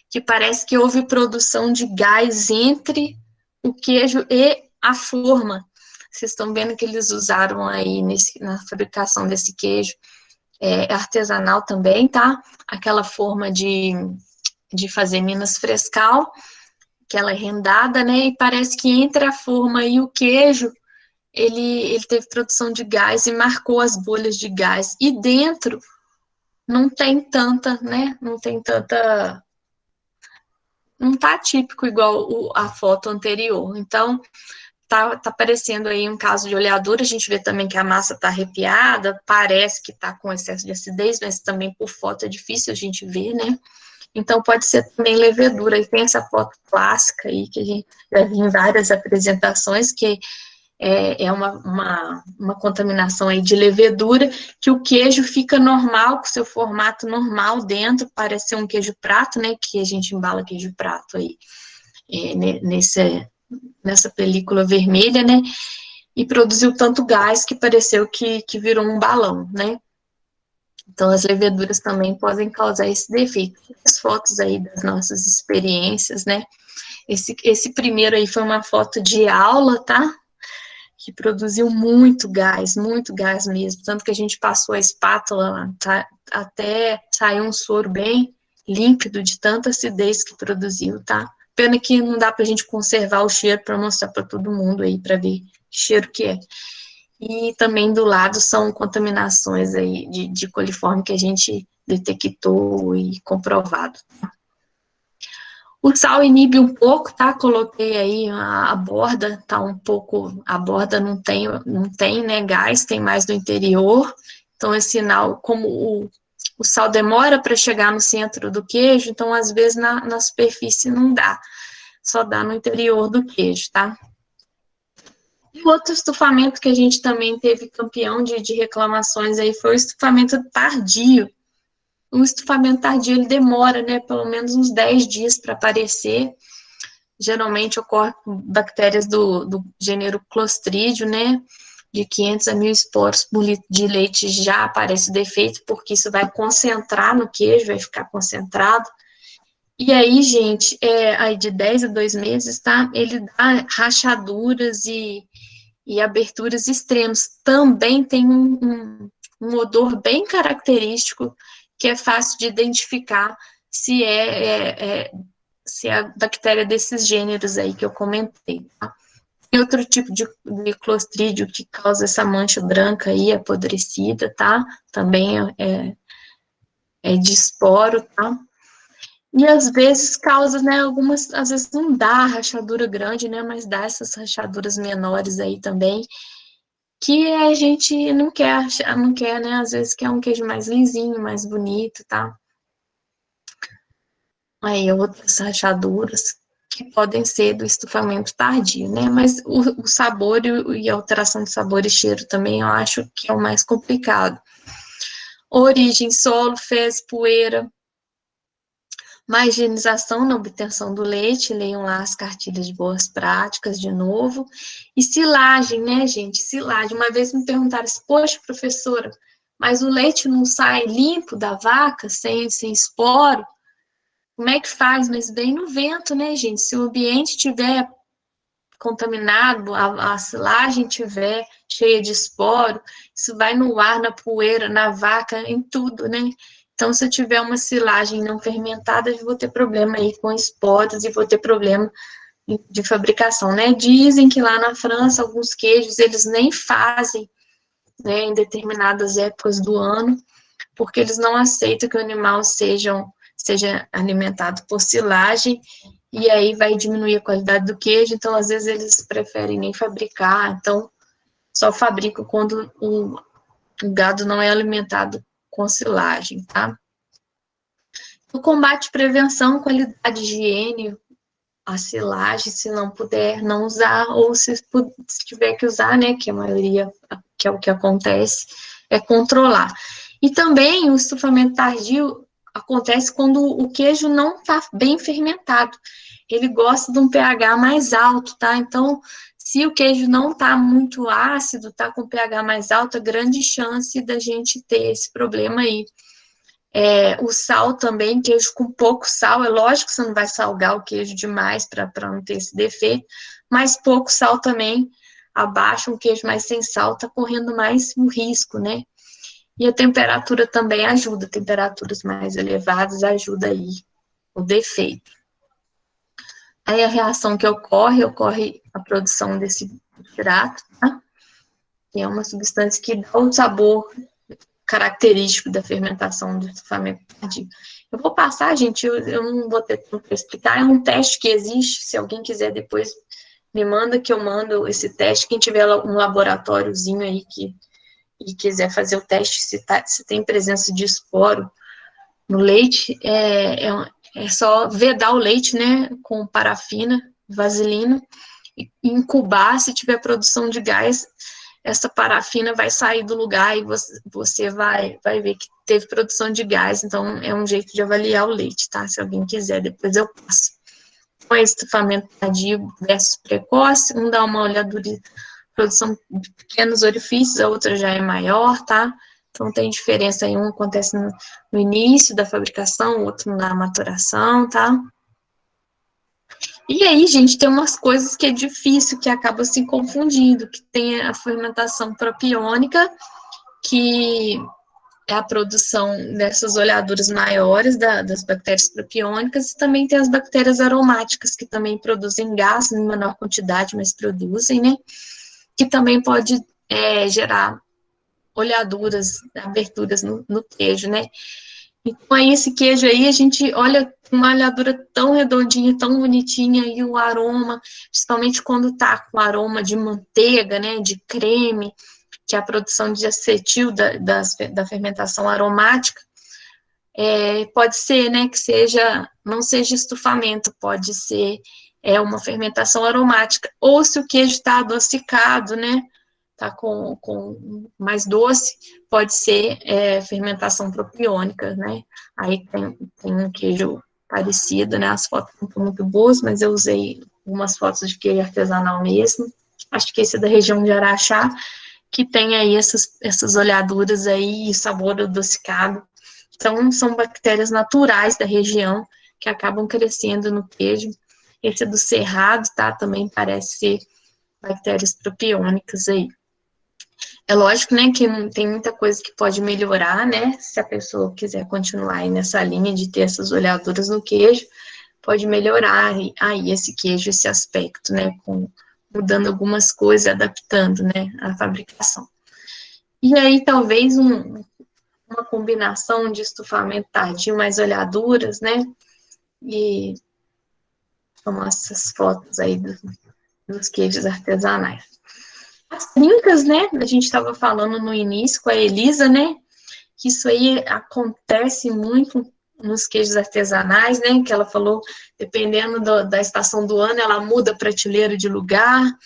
que parece que houve produção de gás entre o queijo e a forma. Vocês estão vendo que eles usaram aí na fabricação desse queijo, artesanal também, tá? Aquela forma de fazer Minas Frescal, aquela rendada, né? E parece que entre a forma e o queijo, ele teve produção de gás e marcou as bolhas de gás. E dentro não tem tanta, né? Não tem tanta. Não tá típico igual a foto anterior. Então, tá parecendo aí um caso de oleadura. A gente vê também que a massa tá arrepiada, parece que tá com excesso de acidez, mas também por foto é difícil a gente ver, né? Então, pode ser também levedura. E tem essa foto clássica aí, que a gente já viu em várias apresentações, que é uma contaminação aí de levedura, que o queijo fica normal, com seu formato normal dentro, parece ser um queijo prato, né, que a gente embala queijo prato aí, nessa película vermelha, né, e produziu tanto gás que pareceu que virou um balão, né. Então, as leveduras também podem causar esse defeito. As fotos aí das nossas experiências, né, esse primeiro aí foi uma foto de aula, tá, que produziu muito gás mesmo, tanto que a gente passou a espátula até sair um soro bem límpido de tanta acidez que produziu, tá? Pena que não dá pra gente conservar o cheiro para mostrar para todo mundo aí, para ver que cheiro que é. E também do lado são contaminações aí de coliforme que a gente detectou e comprovado. O sal inibe um pouco, tá? Coloquei aí a borda, tá um pouco, a borda não tem, né, gás, tem mais no interior. Então, esse sinal, como o sal demora para chegar no centro do queijo, então, às vezes, na superfície não dá, só dá no interior do queijo, tá? E outro estufamento que a gente também teve campeão de reclamações aí foi o estufamento tardio. O estufamento tardio, ele demora, né, pelo menos uns 10 dias para aparecer. Geralmente ocorre com bactérias do gênero Clostridium, né, de 500 a 1.000 esporos por litro de leite já aparece o defeito, porque isso vai concentrar no queijo, vai ficar concentrado. E aí, gente, aí de 10 a 2 meses, tá, ele dá rachaduras e aberturas extremas. Também tem um odor bem característico, que é fácil de identificar se se é a bactéria desses gêneros aí que eu comentei, tá? Tem outro tipo de clostrídio que causa essa mancha branca aí, apodrecida, tá? Também é de esporo, tá? E às vezes causa, né, às vezes não dá rachadura grande, né, mas dá essas rachaduras menores aí também, que a gente não quer, né, às vezes quer um queijo mais lisinho, mais bonito, tá? Aí outras rachaduras que podem ser do estufamento tardio, né, mas o sabor e a alteração de sabor e cheiro também eu acho que é o mais complicado. Origem, solo, fezes, poeira, má higienização na obtenção do leite, leiam lá as cartilhas de boas práticas de novo, e silagem, né, gente, silagem. Uma vez me perguntaram assim, poxa, professora, mas o leite não sai limpo da vaca, sem esporo? Como é que faz? Mas vem no vento, né, gente? Se o ambiente estiver contaminado, a silagem estiver cheia de esporo, isso vai no ar, na poeira, na vaca, em tudo, né? Então, se eu tiver uma silagem não fermentada, eu vou ter problema aí com esporos e vou ter problema de fabricação, né? Dizem que lá na França, alguns queijos, eles nem fazem, né, em determinadas épocas do ano, porque eles não aceitam que o animal seja alimentado por silagem, e aí vai diminuir a qualidade do queijo, então, às vezes, eles preferem nem fabricar, então, só fabricam quando o gado não é alimentado com silagem, tá? O combate, prevenção, qualidade, higiene, a silagem, se não puder, não usar, ou se tiver que usar, né, que a maioria, que é o que acontece, é controlar. E também o estufamento tardio acontece quando o queijo não está bem fermentado. Ele gosta de um pH mais alto, tá? Então, se o queijo não está muito ácido, está com pH mais alto, é grande chance da gente ter esse problema aí. O sal também, queijo com pouco sal, é lógico que você não vai salgar o queijo demais para não ter esse defeito, mas pouco sal também abaixo, um queijo mais sem sal está correndo mais um risco, né? E a temperatura também ajuda, temperaturas mais elevadas ajuda aí o defeito. Aí a reação que ocorre a produção desse butyrato, tá? Que é uma substância que dá o sabor característico da fermentação do estufamento tardio. Eu vou passar, gente, eu não vou ter tempo para explicar, é um teste que existe, se alguém quiser depois me manda que eu mando esse teste, quem tiver um laboratóriozinho aí e quiser fazer o teste, se tem presença de esporo no leite, é só vedar o leite, né, com parafina, vaselina, e incubar, se tiver produção de gás, essa parafina vai sair do lugar e você vai ver que teve produção de gás, então é um jeito de avaliar o leite, tá? Se alguém quiser, depois eu passo. Então, estufamento tardio versus precoce, um dá uma olhadura de produção de pequenos orifícios, a outra já é maior, tá? Então, tem diferença aí, um acontece no início da fabricação, o outro na maturação, tá? E aí, gente, tem umas coisas que é difícil, que acaba se confundindo, que tem a fermentação propiônica, que é a produção dessas oleaduras maiores das bactérias propiônicas, e também tem as bactérias aromáticas, que também produzem gás em menor quantidade, mas produzem, né? Que também pode gerar oleaduras, aberturas no queijo, né? Então, aí, esse queijo aí, a gente olha uma oleadura tão redondinha, tão bonitinha, e o aroma, principalmente quando tá com aroma de manteiga, né, de creme, que é a produção de acetil da fermentação aromática, pode ser, né, que não seja estufamento, pode ser uma fermentação aromática, ou se o queijo está adocicado, né, tá com mais doce, pode ser fermentação propiônica, né? Aí tem um queijo parecido, né? As fotos não estão muito boas, mas eu usei algumas fotos de queijo artesanal mesmo. Acho que esse é da região de Araxá, que tem aí essas oleaduras aí e sabor adocicado. Então, são bactérias naturais da região que acabam crescendo no queijo. Esse é do Cerrado, tá? Também parece ser bactérias propiônicas aí. É lógico, né, que tem muita coisa que pode melhorar, né, se a pessoa quiser continuar aí nessa linha de ter essas oleaduras no queijo, pode melhorar aí esse queijo, esse aspecto, né, mudando algumas coisas, adaptando, né, a fabricação. E aí, talvez, uma combinação de estufamento tardio mais oleaduras, né, e como essas fotos aí dos queijos artesanais. As trincas, né, a gente estava falando no início com a Elisa, né, que isso aí acontece muito nos queijos artesanais, né, que ela falou, dependendo da estação do ano, ela muda a prateleira de lugar,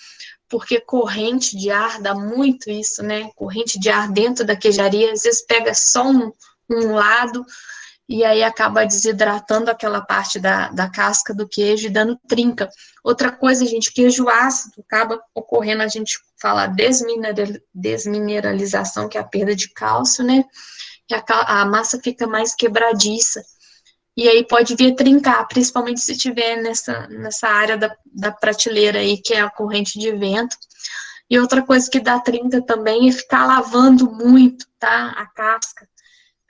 porque corrente de ar dá muito isso, né, corrente de ar dentro da queijaria, às vezes pega só um lado, e aí acaba desidratando aquela parte da casca do queijo e dando trinca. Outra coisa, gente, queijo ácido, acaba ocorrendo, a gente fala desmineralização, que é a perda de cálcio, né? E a massa fica mais quebradiça. E aí pode vir a trincar, principalmente se tiver nessa área da prateleira aí, que é a corrente de vento. E outra coisa que dá trinca também é ficar lavando muito, tá? A casca.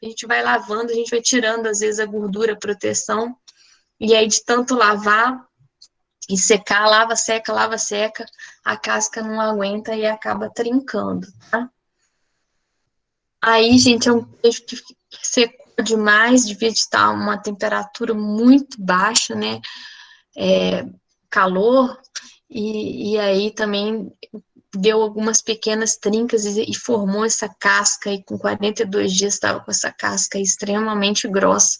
A gente vai lavando, a gente vai tirando, às vezes, a gordura, a proteção, e aí, de tanto lavar e secar, lava, seca, a casca não aguenta e acaba trincando, tá? Aí, gente, é um queijo que secou demais, devia estar uma temperatura muito baixa, né? Calor, e aí também deu algumas pequenas trincas e formou essa casca, e com 42 dias estava com essa casca extremamente grossa.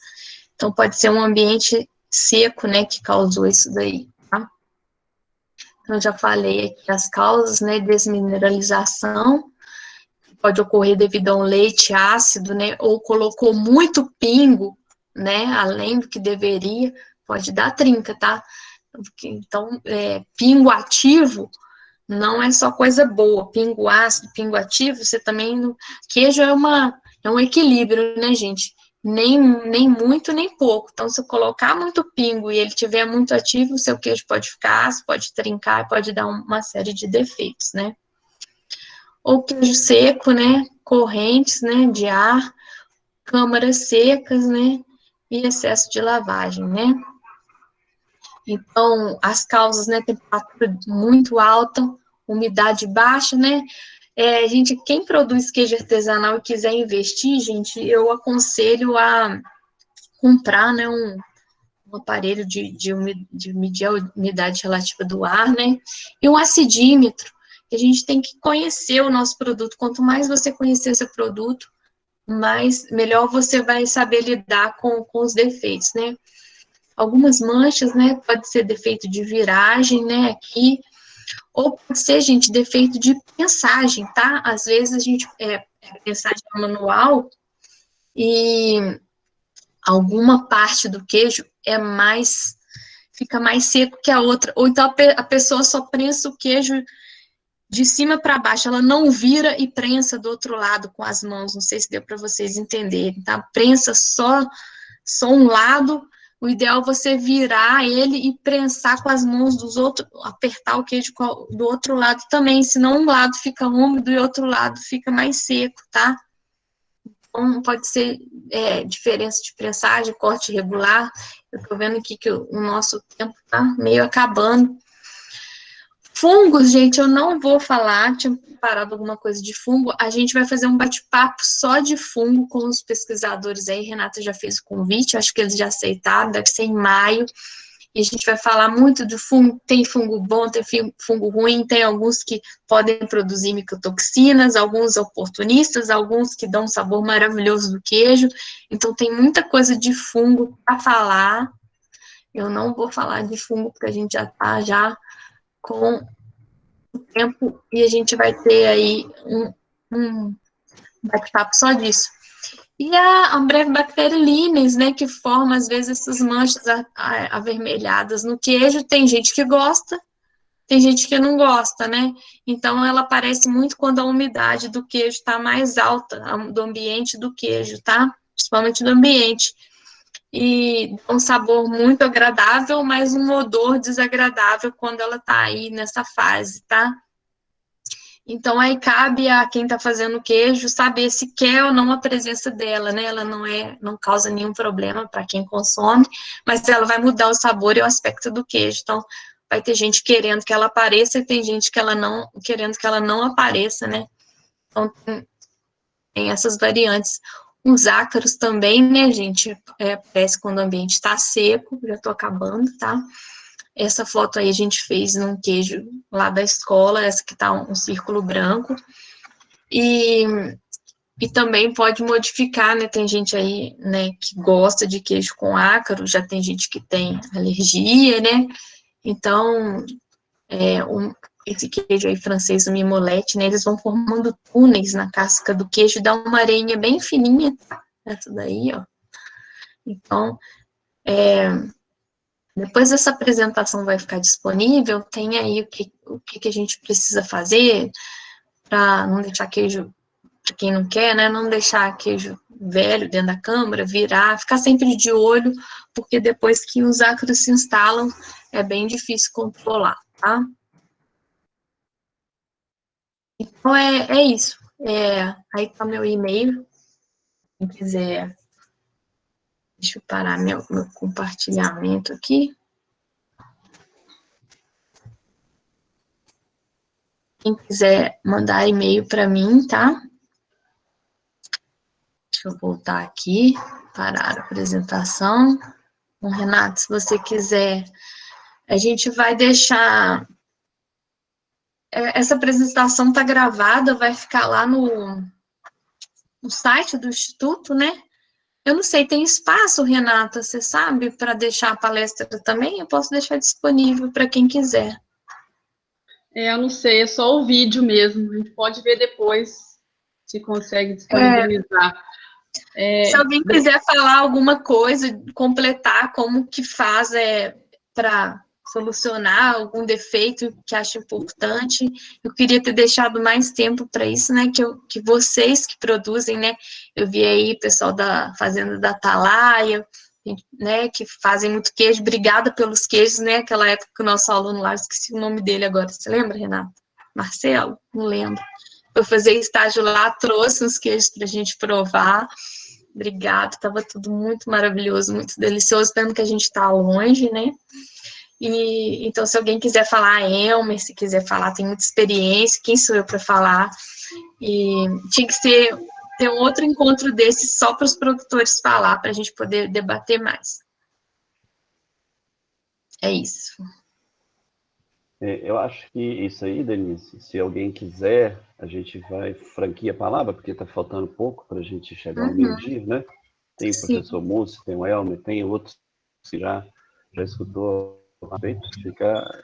Então, pode ser um ambiente seco, né, que causou isso daí, tá? Então, já falei aqui as causas, né, desmineralização, pode ocorrer devido a um leite ácido, né, ou colocou muito pingo, né, além do que deveria, pode dar trinca, tá? Então, pingo ativo não é só coisa boa, pingo ácido, pingo ativo, você também... Queijo é um equilíbrio, né, gente? nem muito, nem pouco. Então, se eu colocar muito pingo e ele tiver muito ativo, o seu queijo pode ficar ácido, pode trincar, pode dar uma série de defeitos, né? Ou queijo seco, né? Correntes, né? De ar, câmaras secas, né? E excesso de lavagem, né? Então, as causas, né? Temperatura muito alta, umidade baixa, né? Gente, quem produz queijo artesanal e quiser investir, gente, eu aconselho a comprar, né, um aparelho de medir a umidade relativa do ar, né, e um acidímetro, que a gente tem que conhecer o nosso produto. Quanto mais você conhecer o seu produto, melhor você vai saber lidar com os defeitos, né. Algumas manchas, né, pode ser defeito de viragem, né, aqui, ou pode ser, gente, defeito de prensagem, tá? Às vezes a gente prensagem manual e alguma parte do queijo fica mais seco que a outra, ou então a pessoa só prensa o queijo de cima para baixo, ela não vira e prensa do outro lado com as mãos, não sei se deu para vocês entenderem, tá? Prensa só um lado. O ideal é você virar ele e prensar com as mãos dos outros, apertar o queijo do outro lado também, senão um lado fica úmido e o outro lado fica mais seco, tá? Então, pode ser diferença de prensagem, corte irregular. Eu tô vendo aqui que o nosso tempo tá meio acabando. Fungos, gente, eu não vou falar, tinha preparado alguma coisa de fungo, a gente vai fazer um bate-papo só de fungo com os pesquisadores aí, Renata já fez o convite, acho que eles já aceitaram, deve ser em maio, e a gente vai falar muito do fungo, tem fungo bom, tem fungo ruim, tem alguns que podem produzir micotoxinas, alguns oportunistas, alguns que dão um sabor maravilhoso do queijo, então tem muita coisa de fungo para falar, eu não vou falar de fungo porque a gente já tá com o tempo, e a gente vai ter aí um bate-papo só disso. E a Brevibacteria lineis, né, que forma, às vezes, essas manchas avermelhadas no queijo, tem gente que gosta, tem gente que não gosta, né, então ela aparece muito quando a umidade do queijo está mais alta, do ambiente do queijo, tá, principalmente do ambiente. E um sabor muito agradável, mas um odor desagradável quando ela tá aí nessa fase, tá? Então, aí cabe a quem tá fazendo o queijo saber se quer ou não a presença dela, né? Ela não causa nenhum problema para quem consome, mas ela vai mudar o sabor e o aspecto do queijo. Então, vai ter gente querendo que ela apareça e tem gente querendo que ela não apareça, né? Então, tem essas variantes. Os ácaros também, né, gente, aparece quando o ambiente está seco, já estou acabando, tá? Essa foto aí a gente fez num queijo lá da escola, essa que tá um círculo branco, e também pode modificar, né, tem gente aí, né, que gosta de queijo com ácaro, já tem gente que tem alergia, né, então, esse queijo aí francês, o mimolete, né, eles vão formando túneis na casca do queijo e dá uma areinha bem fininha, essa daí, ó. Então, depois dessa apresentação vai ficar disponível, tem aí o que a gente precisa fazer para não deixar queijo, para quem não quer, né, não deixar queijo velho dentro da câmara, virar, ficar sempre de olho, porque depois que os ácaros se instalam, é bem difícil controlar, tá? Então, é isso. Aí tá meu e-mail. Quem quiser... Deixa eu parar meu compartilhamento aqui. Quem quiser mandar e-mail para mim, tá? Deixa eu voltar aqui, parar a apresentação. Bom, Renato, se você quiser, a gente vai deixar... Essa apresentação está gravada, vai ficar lá no site do Instituto, né? Eu não sei, tem espaço, Renata, você sabe, para deixar a palestra também? Eu posso deixar disponível para quem quiser. Eu não sei, é só o vídeo mesmo. A gente pode ver depois se consegue disponibilizar. Se alguém quiser falar alguma coisa, completar como que faz para solucionar algum defeito que acha importante. Eu queria ter deixado mais tempo para isso, né? Que vocês que produzem, né? Eu vi aí o pessoal da Fazenda da Atalaia, né? Que fazem muito queijo. Obrigada pelos queijos, né? Aquela época que o nosso aluno lá, esqueci o nome dele agora. Você lembra, Renato? Marcelo? Não lembro. Eu fazer estágio lá, trouxe uns queijos para a gente provar. Obrigada, estava tudo muito maravilhoso, muito delicioso, pena que a gente está longe, né? E então, se alguém quiser falar, Elmer, se quiser falar, tem muita experiência, quem sou eu para falar? E tinha que ter um outro encontro desse só para os produtores falar, para a gente poder debater mais. É isso. Eu acho que isso aí, Denise, se alguém quiser, a gente vai franquia a palavra, porque está faltando pouco para a gente chegar ao meio-dia, né? Tem o professor Múcio, tem o Elmer, tem outros que já escutou a respeito, fica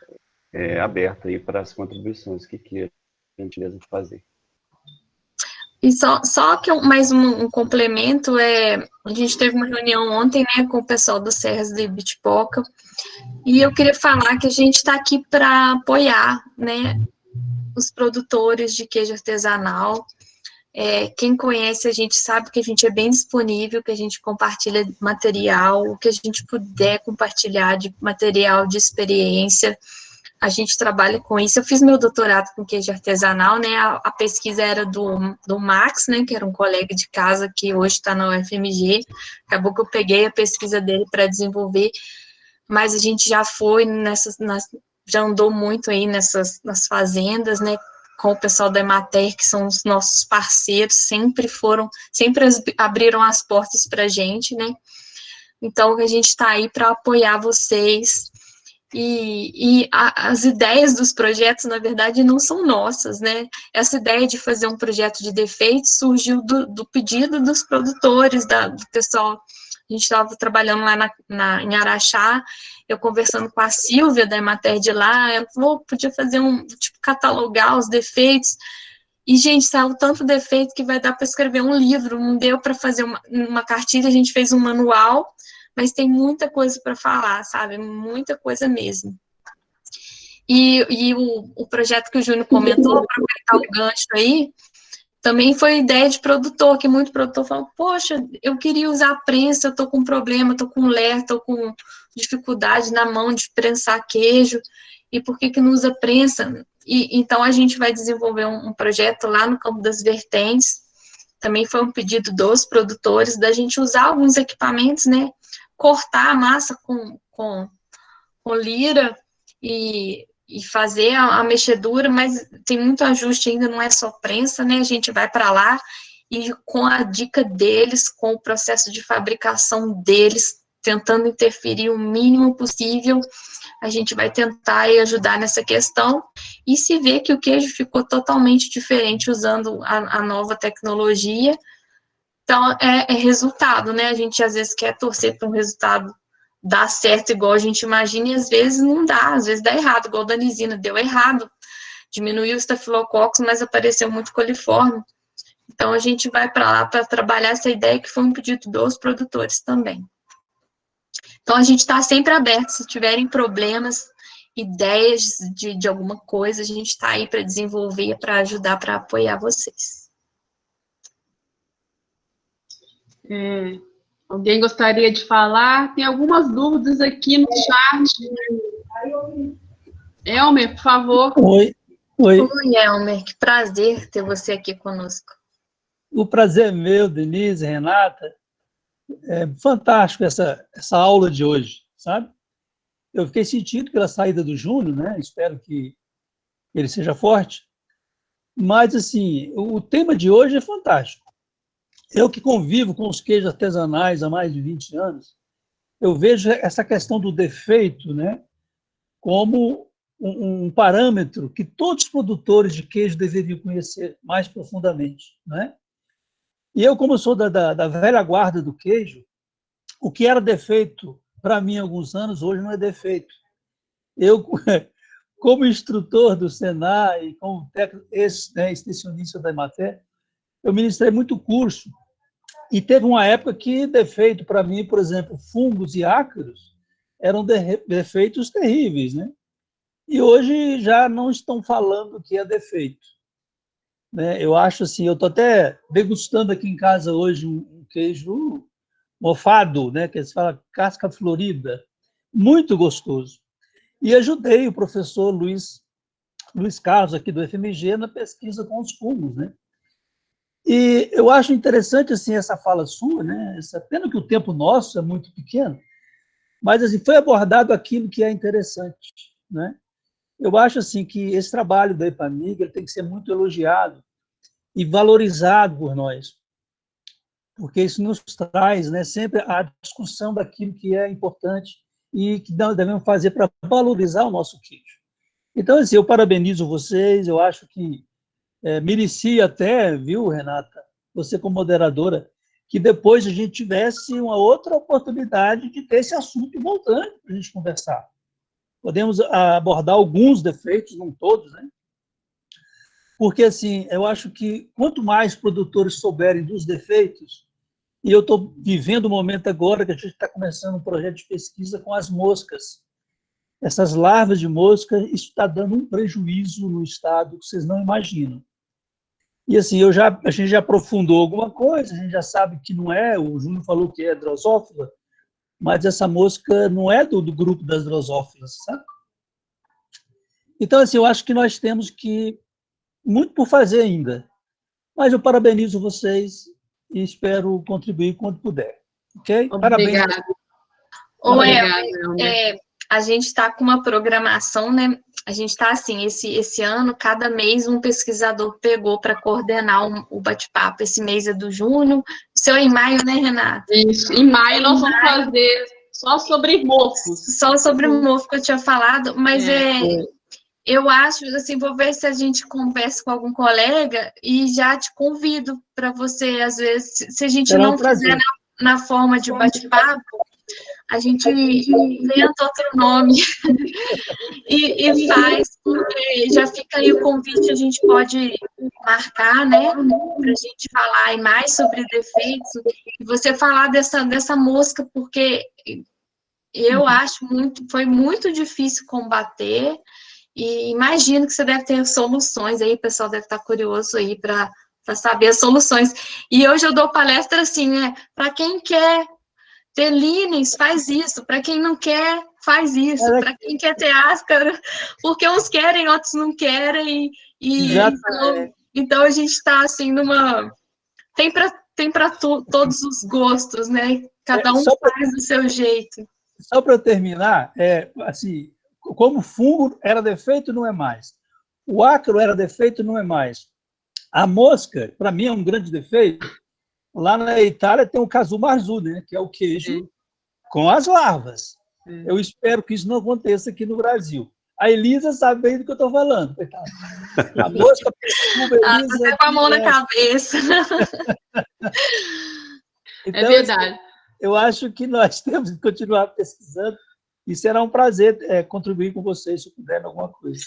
aberto aí para as contribuições que a gente mesmo fazer. E só que mais um complemento, a gente teve uma reunião ontem, né, com o pessoal do Serras de Ibitipoca, e eu queria falar que a gente está aqui para apoiar, né, os produtores de queijo artesanal. Quem conhece a gente sabe que a gente é bem disponível, que a gente compartilha material, o que a gente puder compartilhar de material, de experiência, a gente trabalha com isso. Eu fiz meu doutorado com queijo artesanal, né, a pesquisa era do Max, né, que era um colega de casa que hoje está na UFMG, acabou que eu peguei a pesquisa dele para desenvolver, mas a gente já foi já andou muito aí nas fazendas, né, com o pessoal da Emater, que são os nossos parceiros, sempre abriram as portas para a gente, né, então a gente está aí para apoiar vocês, e as ideias dos projetos, na verdade, não são nossas, né, essa ideia de fazer um projeto de defeitos surgiu do pedido dos produtores, do pessoal. A gente estava trabalhando lá em Araxá, eu conversando com a Silvia, da Emater de lá, ela falou, podia fazer catalogar os defeitos, e, gente, saiu tanto defeito que vai dar para escrever um livro, não deu para fazer uma cartilha, a gente fez um manual, mas tem muita coisa para falar, sabe, muita coisa mesmo. E o projeto que o Júnior comentou, para aproveitar o gancho aí, também foi ideia de produtor, que muito produtor falou, poxa, eu queria usar a prensa, eu tô com problema, tô com ler, tô com dificuldade na mão de prensar queijo, e por que não usa prensa? Então, a gente vai desenvolver um projeto lá no Campo das Vertentes, também foi um pedido dos produtores, da gente usar alguns equipamentos, né, cortar a massa com lira e fazer a mexedura, mas tem muito ajuste ainda, não é só prensa, né, a gente vai para lá e com a dica deles, com o processo de fabricação deles, tentando interferir o mínimo possível, a gente vai tentar ajudar nessa questão, e se vê que o queijo ficou totalmente diferente usando a nova tecnologia, então é resultado, né, a gente às vezes quer torcer para um resultado dar certo igual a gente imagina, e às vezes não dá, às vezes dá errado, igual a danisina, deu errado, diminuiu o estafilococcus, mas apareceu muito coliforme, então a gente vai para lá para trabalhar essa ideia que foi um pedido dos produtores também. Então a gente está sempre aberto, se tiverem problemas, ideias de alguma coisa, a gente está aí para desenvolver, para ajudar, para apoiar vocês. Alguém gostaria de falar? Tem algumas dúvidas aqui no chat. Elmer, por favor. Oi. Oi, Elmer, que prazer ter você aqui conosco. O prazer é meu, Denise, Renata. É fantástico essa aula de hoje, sabe? Eu fiquei sentido pela saída do Júnior, né? Espero que ele seja forte. Mas, assim, o tema de hoje é fantástico. Eu que convivo com os queijos artesanais há mais de 20 anos, eu vejo essa questão do defeito, né, como um parâmetro que todos os produtores de queijo deveriam conhecer mais profundamente, né? E eu, como sou da velha guarda do queijo, o que era defeito para mim há alguns anos, hoje não é defeito. Eu, como instrutor do Senai, como extensionista da Emater, eu ministrei muito curso, e teve uma época que defeito para mim, por exemplo, fungos e ácaros, eram defeitos terríveis, né? E hoje já não estão falando que é defeito, né? Eu acho assim, eu estou até degustando aqui em casa hoje um queijo mofado, né? Que se fala casca florida, muito gostoso. E ajudei o professor Luiz Carlos, aqui do FMG, na pesquisa com os fungos, né? E eu acho interessante assim essa fala sua, né? Pena que o tempo nosso é muito pequeno, mas assim foi abordado aquilo que é interessante, né? Eu acho assim que esse trabalho da EPAMIG ele tem que ser muito elogiado e valorizado por nós, porque isso nos traz, né, sempre a discussão daquilo que é importante e que devemos fazer para valorizar o nosso queijo. Então, assim, eu parabenizo vocês, eu acho que merecia até, viu, Renata, você como moderadora, que depois a gente tivesse uma outra oportunidade de ter esse assunto voltando para a gente conversar. Podemos abordar alguns defeitos, não todos, né? Porque, assim, eu acho que quanto mais produtores souberem dos defeitos, e eu estou vivendo um momento agora que a gente está começando um projeto de pesquisa com as moscas. Essas larvas de mosca, isso está dando um prejuízo no estado que vocês não imaginam. E, assim, a gente já aprofundou alguma coisa, a gente já sabe que não é, o Júnior falou que é drosófila, mas essa mosca não é do grupo das drosófilas, sabe? Então, assim, eu acho que nós temos muito por fazer ainda, mas eu parabenizo vocês e espero contribuir quando puder, ok? Parabéns. Obrigada. Obrigada. A gente está com uma programação, né? A gente está assim, esse ano, cada mês um pesquisador pegou para coordenar o bate-papo. Esse mês é do Júnior, o seu é em maio, né, Renata? Isso, em maio nós vamos fazer só sobre mofos. Só sobre mofo que eu tinha falado, mas eu acho, assim, vou ver se a gente conversa com algum colega e já te convido para você, às vezes, se a gente não fizer na forma de bate-papo, a gente inventa outro nome e faz, porque já fica aí o convite, a gente pode marcar, né, para a gente falar aí mais sobre defeitos, e você falar dessa mosca, porque eu acho foi muito difícil combater, e imagino que você deve ter soluções aí, o pessoal deve estar curioso aí para saber as soluções. E hoje eu dou palestra assim, né, para quem quer ter líneas, faz isso. Para quem não quer, faz isso. Para quem quer ter áscara, porque uns querem, outros não querem. Então a gente está assim numa... Tem para todos os gostos, né? Cada um faz do seu jeito. Só para terminar, assim, como fungo era defeito, não é mais. O ácaro era defeito, não é mais. A mosca, para mim, é um grande defeito. Lá na Itália tem o casu marzu, né, que é o queijo com as larvas. Eu espero que isso não aconteça aqui no Brasil. A Elisa sabe bem do que eu estou falando. A mosca perturba, Elisa... Tá com a mão na cabeça. Então, é verdade. Eu acho que nós temos que continuar pesquisando e será um prazer contribuir com vocês se puderem alguma coisa.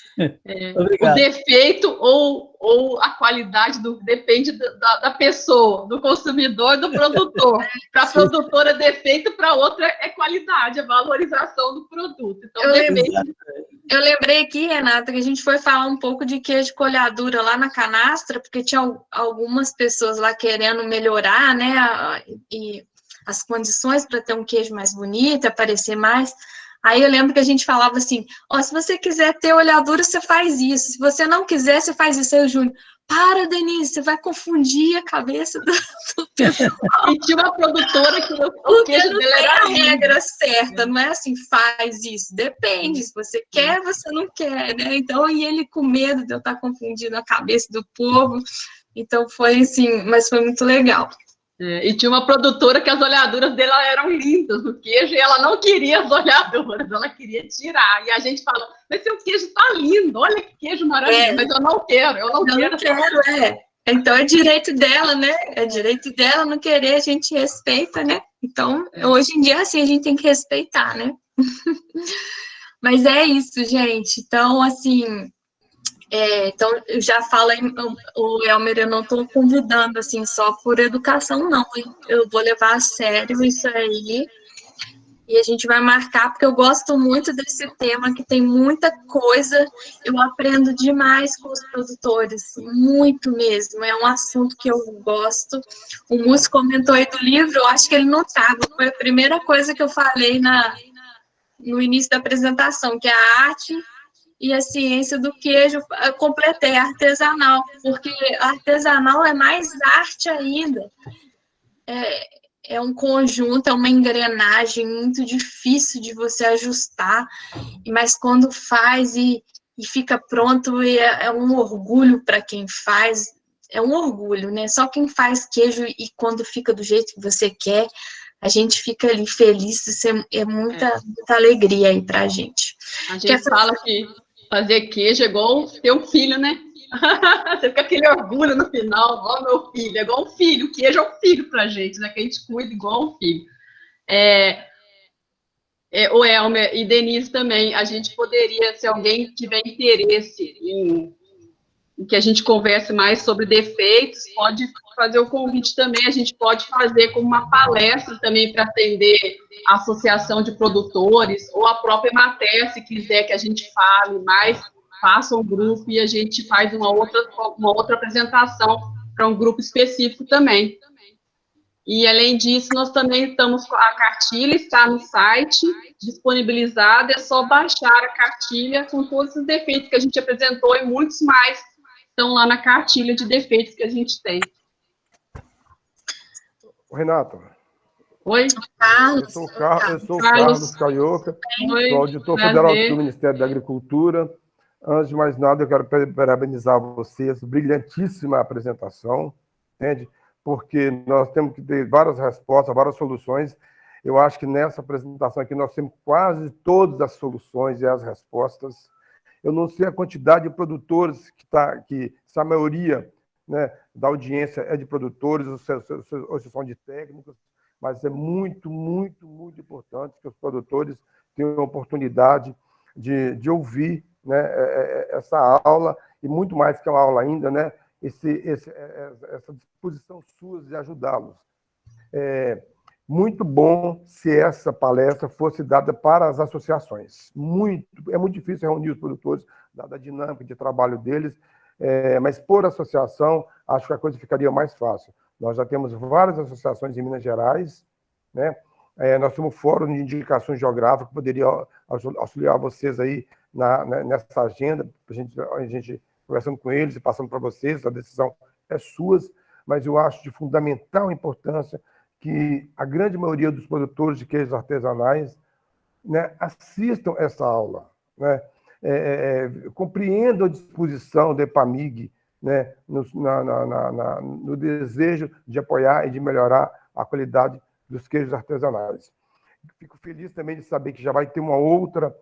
Obrigado. O defeito ou a qualidade depende da pessoa, do consumidor, do produtor. Para a produtora é defeito, para a outra é qualidade, a valorização do produto. Então, eu lembrei aqui, Renata, que a gente foi falar um pouco de queijo colhadura lá na canastra, porque tinha algumas pessoas lá querendo melhorar, né, e as condições para ter um queijo mais bonito, aparecer mais. Aí eu lembro que a gente falava assim, se você quiser ter olhadura, você faz isso. Se você não quiser, você faz isso. Aí o Júnior, para, Denise, você vai confundir a cabeça do pessoal. E tinha uma produtora que o queijo dela era a regra certa, não é assim, faz isso. Depende, se você quer, você não quer, né? Então, e ele com medo de eu estar confundindo a cabeça do povo. Então, foi assim, mas foi muito legal. E tinha uma produtora que as olhaduras dela eram lindas no queijo, e ela não queria as olhaduras, ela queria tirar. E a gente falou, mas seu queijo tá lindo, olha que queijo maravilhoso, mas eu não quero, eu não quero. Então é direito dela, né? É direito dela não querer, a gente respeita, né? Então, hoje em dia, assim, a gente tem que respeitar, né? Mas é isso, gente. Então, assim... então, eu já falo, o Elmer, eu não estou convidando, assim, só por educação, não, hein? Eu vou levar a sério isso aí, E a gente vai marcar, porque eu gosto muito desse tema, que tem muita coisa, eu aprendo demais com os produtores, muito mesmo, é um assunto que eu gosto. O Múcio comentou aí do livro, eu acho que ele não estava, foi a primeira coisa que eu falei no início da apresentação, que é a arte e a ciência do queijo, eu completei artesanal, porque artesanal é mais arte ainda. É um conjunto, é uma engrenagem muito difícil de você ajustar, mas quando faz e fica pronto, é um orgulho para quem faz, é um orgulho, né? Só quem faz queijo e quando fica do jeito que você quer, a gente fica ali feliz, isso é muita alegria aí pra gente. A gente fala que fazer queijo é igual ter um filho, né? Você fica aquele orgulho no final, ó, meu filho, é igual um filho, o queijo é um filho pra gente, né? Que a gente cuida igual um filho. O Elmer e Denise também, a gente poderia, se alguém tiver interesse em que a gente converse mais sobre defeitos, pode fazer o convite também, a gente pode fazer como uma palestra também para atender a associação de produtores, ou a própria Emater, se quiser que a gente fale mais, faça um grupo e a gente faz uma outra apresentação para um grupo específico também. E, além disso, nós também estamos com a cartilha, está no site, disponibilizada, é só baixar a cartilha com todos os defeitos que a gente apresentou e muitos mais estão lá na cartilha de defeitos que a gente tem. Renata. Oi? Eu sou o Carlos Carioca, sou auditor federal do Ministério da Agricultura. Antes de mais nada, eu quero parabenizar vocês, brilhantíssima apresentação, entende? Porque nós temos que ter várias respostas, várias soluções. Eu acho que nessa apresentação aqui nós temos quase todas as soluções e as respostas. Eu não sei a quantidade de produtores que essa maioria, né, da audiência é de produtores, ou se são de técnicos, mas é muito, muito, muito importante que os produtores tenham a oportunidade de ouvir, né, essa aula, e muito mais que uma aula ainda, né, essa disposição sua de ajudá-los. Muito bom se essa palestra fosse dada para as associações. É muito difícil reunir os produtores, dada a dinâmica de trabalho deles, mas por associação, acho que a coisa ficaria mais fácil. Nós já temos várias associações em Minas Gerais, né? Nós temos um fórum de indicações geográficas que poderia auxiliar vocês aí nessa agenda, a gente conversando com eles e passando para vocês, a decisão é sua, mas eu acho de fundamental importância que a grande maioria dos produtores de queijos artesanais, né, assistam essa aula, né, compreendam a disposição da EPAMIG, né, no desejo de apoiar e de melhorar a qualidade dos queijos artesanais. Fico feliz também de saber que já vai ter uma outra,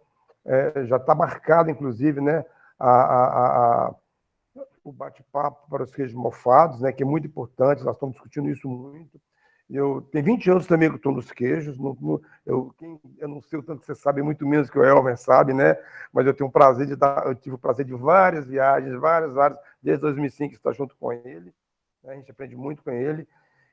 já está marcado, inclusive, né, o bate-papo para os queijos mofados, né, que é muito importante, nós estamos discutindo isso muito. Tenho 20 anos também que estou nos queijos, eu não sei o tanto que você sabe, muito menos que o Elmer sabe, né? Mas eu tenho o prazer eu tive o prazer de várias viagens, várias, desde 2005 estar junto com ele, né? A gente aprende muito com ele.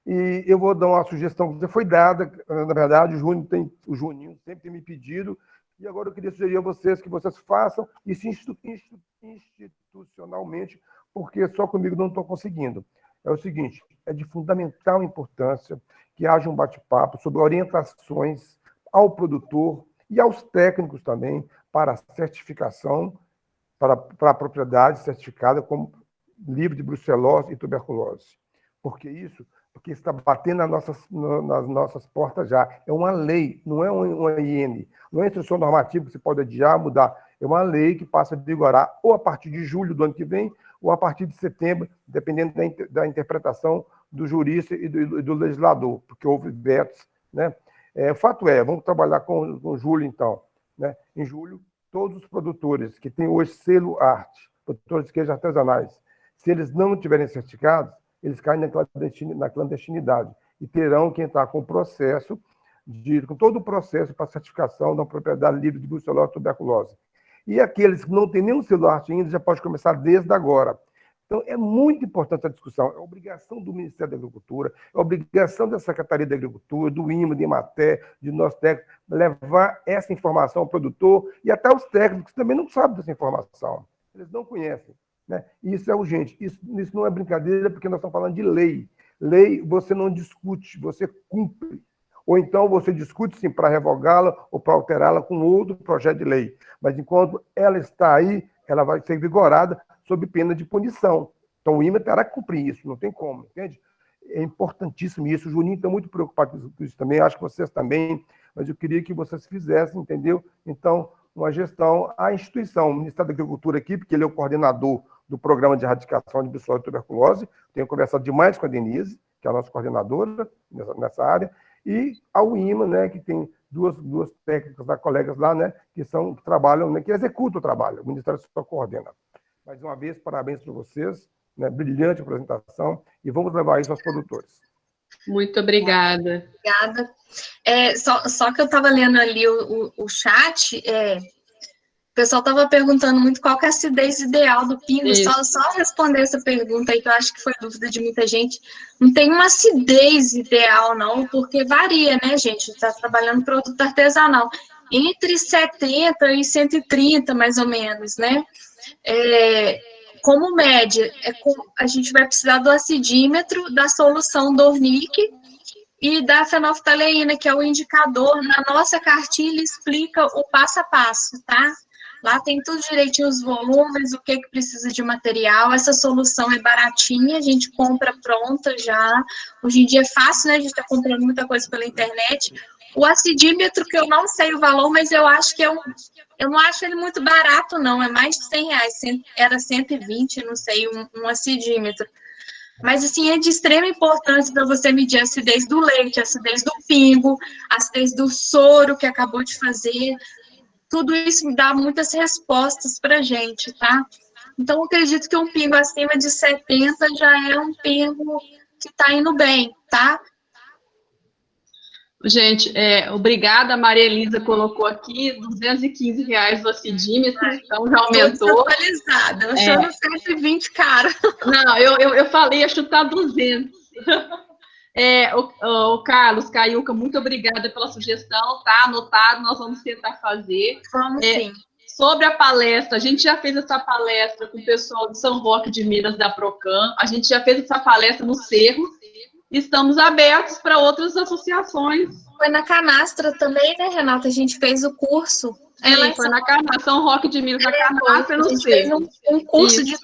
E eu vou dar uma sugestão que já foi dada, na verdade, o Juninho sempre tem me pedido, e agora eu queria sugerir a vocês que vocês façam isso institucionalmente, porque só comigo não estou conseguindo. É o seguinte, é de fundamental importância que haja um bate-papo sobre orientações ao produtor e aos técnicos também para a certificação, para a propriedade certificada como livre de brucelose e tuberculose. Por que isso? Porque está batendo nas nossas portas já. É uma lei, não é uma IN, não é instrução normativa que você pode adiar, mudar. É uma lei que passa a vigorar ou a partir de julho do ano que vem, ou a partir de setembro, dependendo da interpretação do jurista e do legislador, porque houve vetos, né? O fato vamos trabalhar com julho, então, né? Em julho, todos os produtores que têm hoje selo arte, produtores de queijos artesanais, se eles não tiverem certificados, eles caem na clandestinidade e terão que entrar com todo o processo para certificação da propriedade livre de brucelose e tuberculose. E aqueles que não têm nenhum selo arte ainda, já pode começar desde agora. Então, é muito importante essa discussão. É obrigação do Ministério da Agricultura, é obrigação da Secretaria da Agricultura, do IMA, do IMATE, de nós técnicos, levar essa informação ao produtor e até os técnicos que também não sabem dessa informação. Eles não conhecem. Né? E isso é urgente. Isso não é brincadeira, porque nós estamos falando de lei. Lei você não discute, você cumpre. Ou então você discute, sim, para revogá-la ou para alterá-la com outro projeto de lei. Mas enquanto ela está aí, ela vai ser vigorada sob pena de punição. Então o IMA terá que cumprir isso, não tem como, entende? É importantíssimo isso. O Juninho está muito preocupado com isso também, acho que vocês também, mas eu queria que vocês fizessem, entendeu? Então, uma gestão à instituição, o Ministério da Agricultura aqui, porque ele é o coordenador do Programa de Erradicação de Bisóia e Tuberculose, tenho conversado demais com a Denise, que é a nossa coordenadora nessa área, e ao IMA, né, que tem duas técnicas, colegas lá, né, que trabalham, né, que executam o trabalho, o Ministério só coordena. Mais uma vez, parabéns para vocês, né, brilhante apresentação, e vamos levar isso aos produtores. Muito obrigada. Obrigada. Só que eu estava lendo ali o chat, o pessoal estava perguntando muito qual que é a acidez ideal do pingo. Só responder essa pergunta aí, que eu acho que foi dúvida de muita gente. Não tem uma acidez ideal, não, porque varia, né, gente? Está trabalhando produto artesanal. Entre 70 e 130, mais ou menos, né? Como média, a gente vai precisar do acidímetro, da solução Dornick e da fenolftaleína, que é o indicador. Na nossa cartilha explica o passo a passo, tá? Lá tem tudo direitinho, os volumes, o que precisa de material. Essa solução é baratinha, a gente compra pronta já. Hoje em dia é fácil, né? A gente está comprando muita coisa pela internet. O acidímetro, que eu não sei o valor, mas eu acho que eu não acho ele muito barato, não. É mais de R$100. Era 120, não sei, um acidímetro. Mas, assim, é de extrema importância para você medir a acidez do leite, a acidez do pingo, a acidez do soro que acabou de fazer. Tudo isso me dá muitas respostas para a gente, tá? Então, eu acredito que um pingo acima de 70 já é um pingo que está indo bem, tá? Gente, obrigada, a Maria Elisa colocou aqui R$215 o acidímetro, então já aumentou. Atualizada, eu achando 120, cara. Não, eu falei, ia chutar 200. O Carlos, Caiuca, muito obrigada pela sugestão, tá anotado, nós vamos tentar fazer. Vamos sim. Sobre a palestra, a gente já fez essa palestra com o pessoal de São Roque de Minas, da Procam, a gente já fez essa palestra no Cerro, estamos abertos para outras associações. Foi na Canastra também, né, Renata? A gente fez o curso. Sim, foi na Canastra, São Roque de Minas, na Canastra, no Cerro. A gente fez um curso de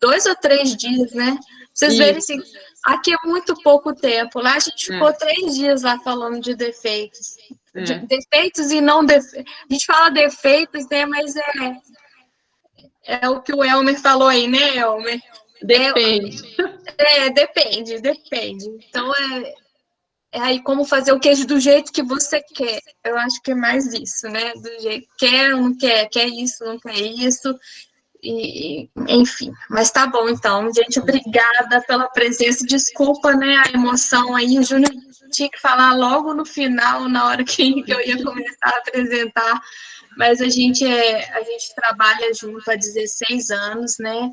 2 ou 3 dias, né? Vocês verem, assim, aqui é muito pouco tempo. Lá a gente ficou 3 dias lá falando de defeitos. De defeitos e não defeitos. A gente fala defeitos, né? Mas é o que o Elmer falou aí, né, Elmer? Depende. Depende. Então, aí como fazer o queijo do jeito que você quer. Eu acho que é mais isso, né? Do jeito que quer ou não quer, quer isso, não quer isso. E, enfim, mas tá bom, então, gente, obrigada pela presença, desculpa, né, a emoção aí, o Júnior tinha que falar logo no final, na hora que eu ia começar a apresentar, mas a gente trabalha junto há 16 anos, né,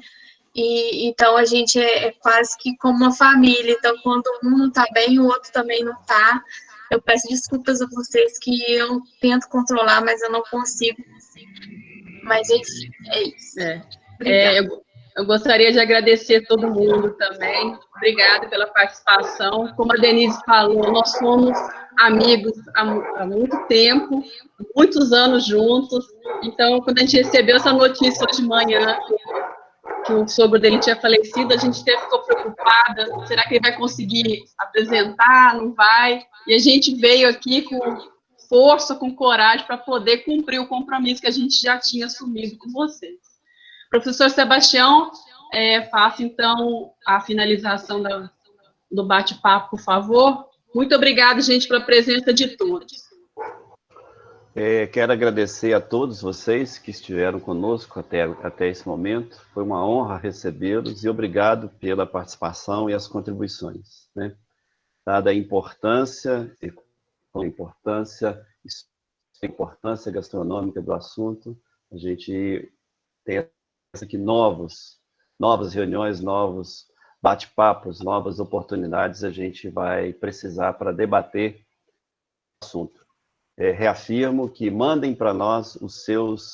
e então a gente é quase que como uma família, então quando um não tá bem, o outro também não tá. Eu peço desculpas a vocês que eu tento controlar, mas eu não consigo. Mas, enfim, é isso. Eu gostaria de agradecer todo mundo também. Obrigada pela participação. Como a Denise falou, nós somos amigos há muito tempo, muitos anos juntos. Então, quando a gente recebeu essa notícia hoje de manhã, que o sogro dele tinha falecido, a gente ficou preocupada. Será que ele vai conseguir apresentar? Não vai? E a gente veio aqui com força, com coragem, para poder cumprir o compromisso que a gente já tinha assumido com vocês. Professor Sebastião, faça, então, a finalização do bate-papo, por favor. Muito obrigada, gente, pela presença de todos. Quero agradecer a todos vocês que estiveram conosco até esse momento. Foi uma honra recebê-los e obrigado pela participação e as contribuições, né? Dada a importância gastronômica do assunto, a gente tem aqui novos novas reuniões, novos bate-papos, novas oportunidades a gente vai precisar para debater o assunto. Reafirmo que mandem para nós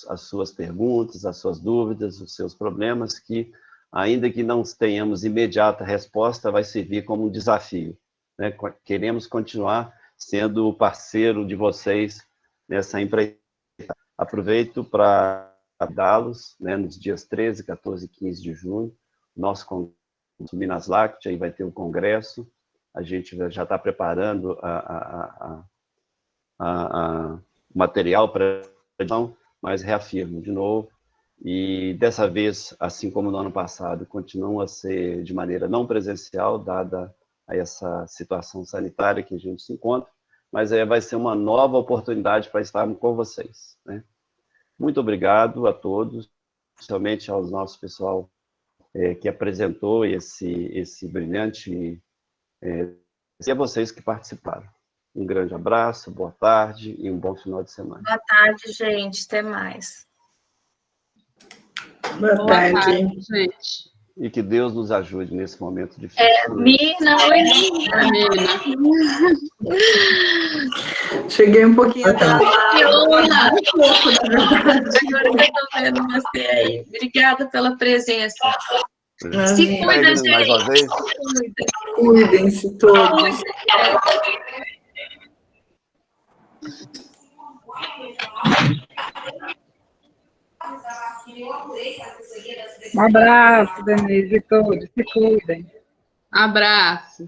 as suas perguntas, as suas dúvidas, os seus problemas, que, ainda que não tenhamos imediata resposta, vai servir como um desafio, né? Queremos continuar sendo o parceiro de vocês nessa empresa. Aproveito para convidá-los, né, nos dias 13, 14 e 15 de junho, nosso congresso Minas Láctea, aí vai ter um congresso, a gente já está preparando material para mas reafirmo de novo, e dessa vez, assim como no ano passado, continua a ser de maneira não presencial, dada a essa situação sanitária que a gente se encontra, mas vai ser uma nova oportunidade para estarmos com vocês, né? Muito obrigado a todos, especialmente ao nosso pessoal que apresentou esse brilhante, e a vocês que participaram. Um grande abraço, boa tarde e um bom final de semana. Boa tarde, gente. Até mais. Boa tarde, gente. E que Deus nos ajude nesse momento difícil. Mina, oi, Mina. Cheguei um pouquinho atrasada. Que honra! Agora que eu tô vendo você aí. Obrigada pela presença. Se cuida, gente. Mais uma vez. Cuidem-se todos. Um abraço, Denise, e todos. Se cuidem. Abraço.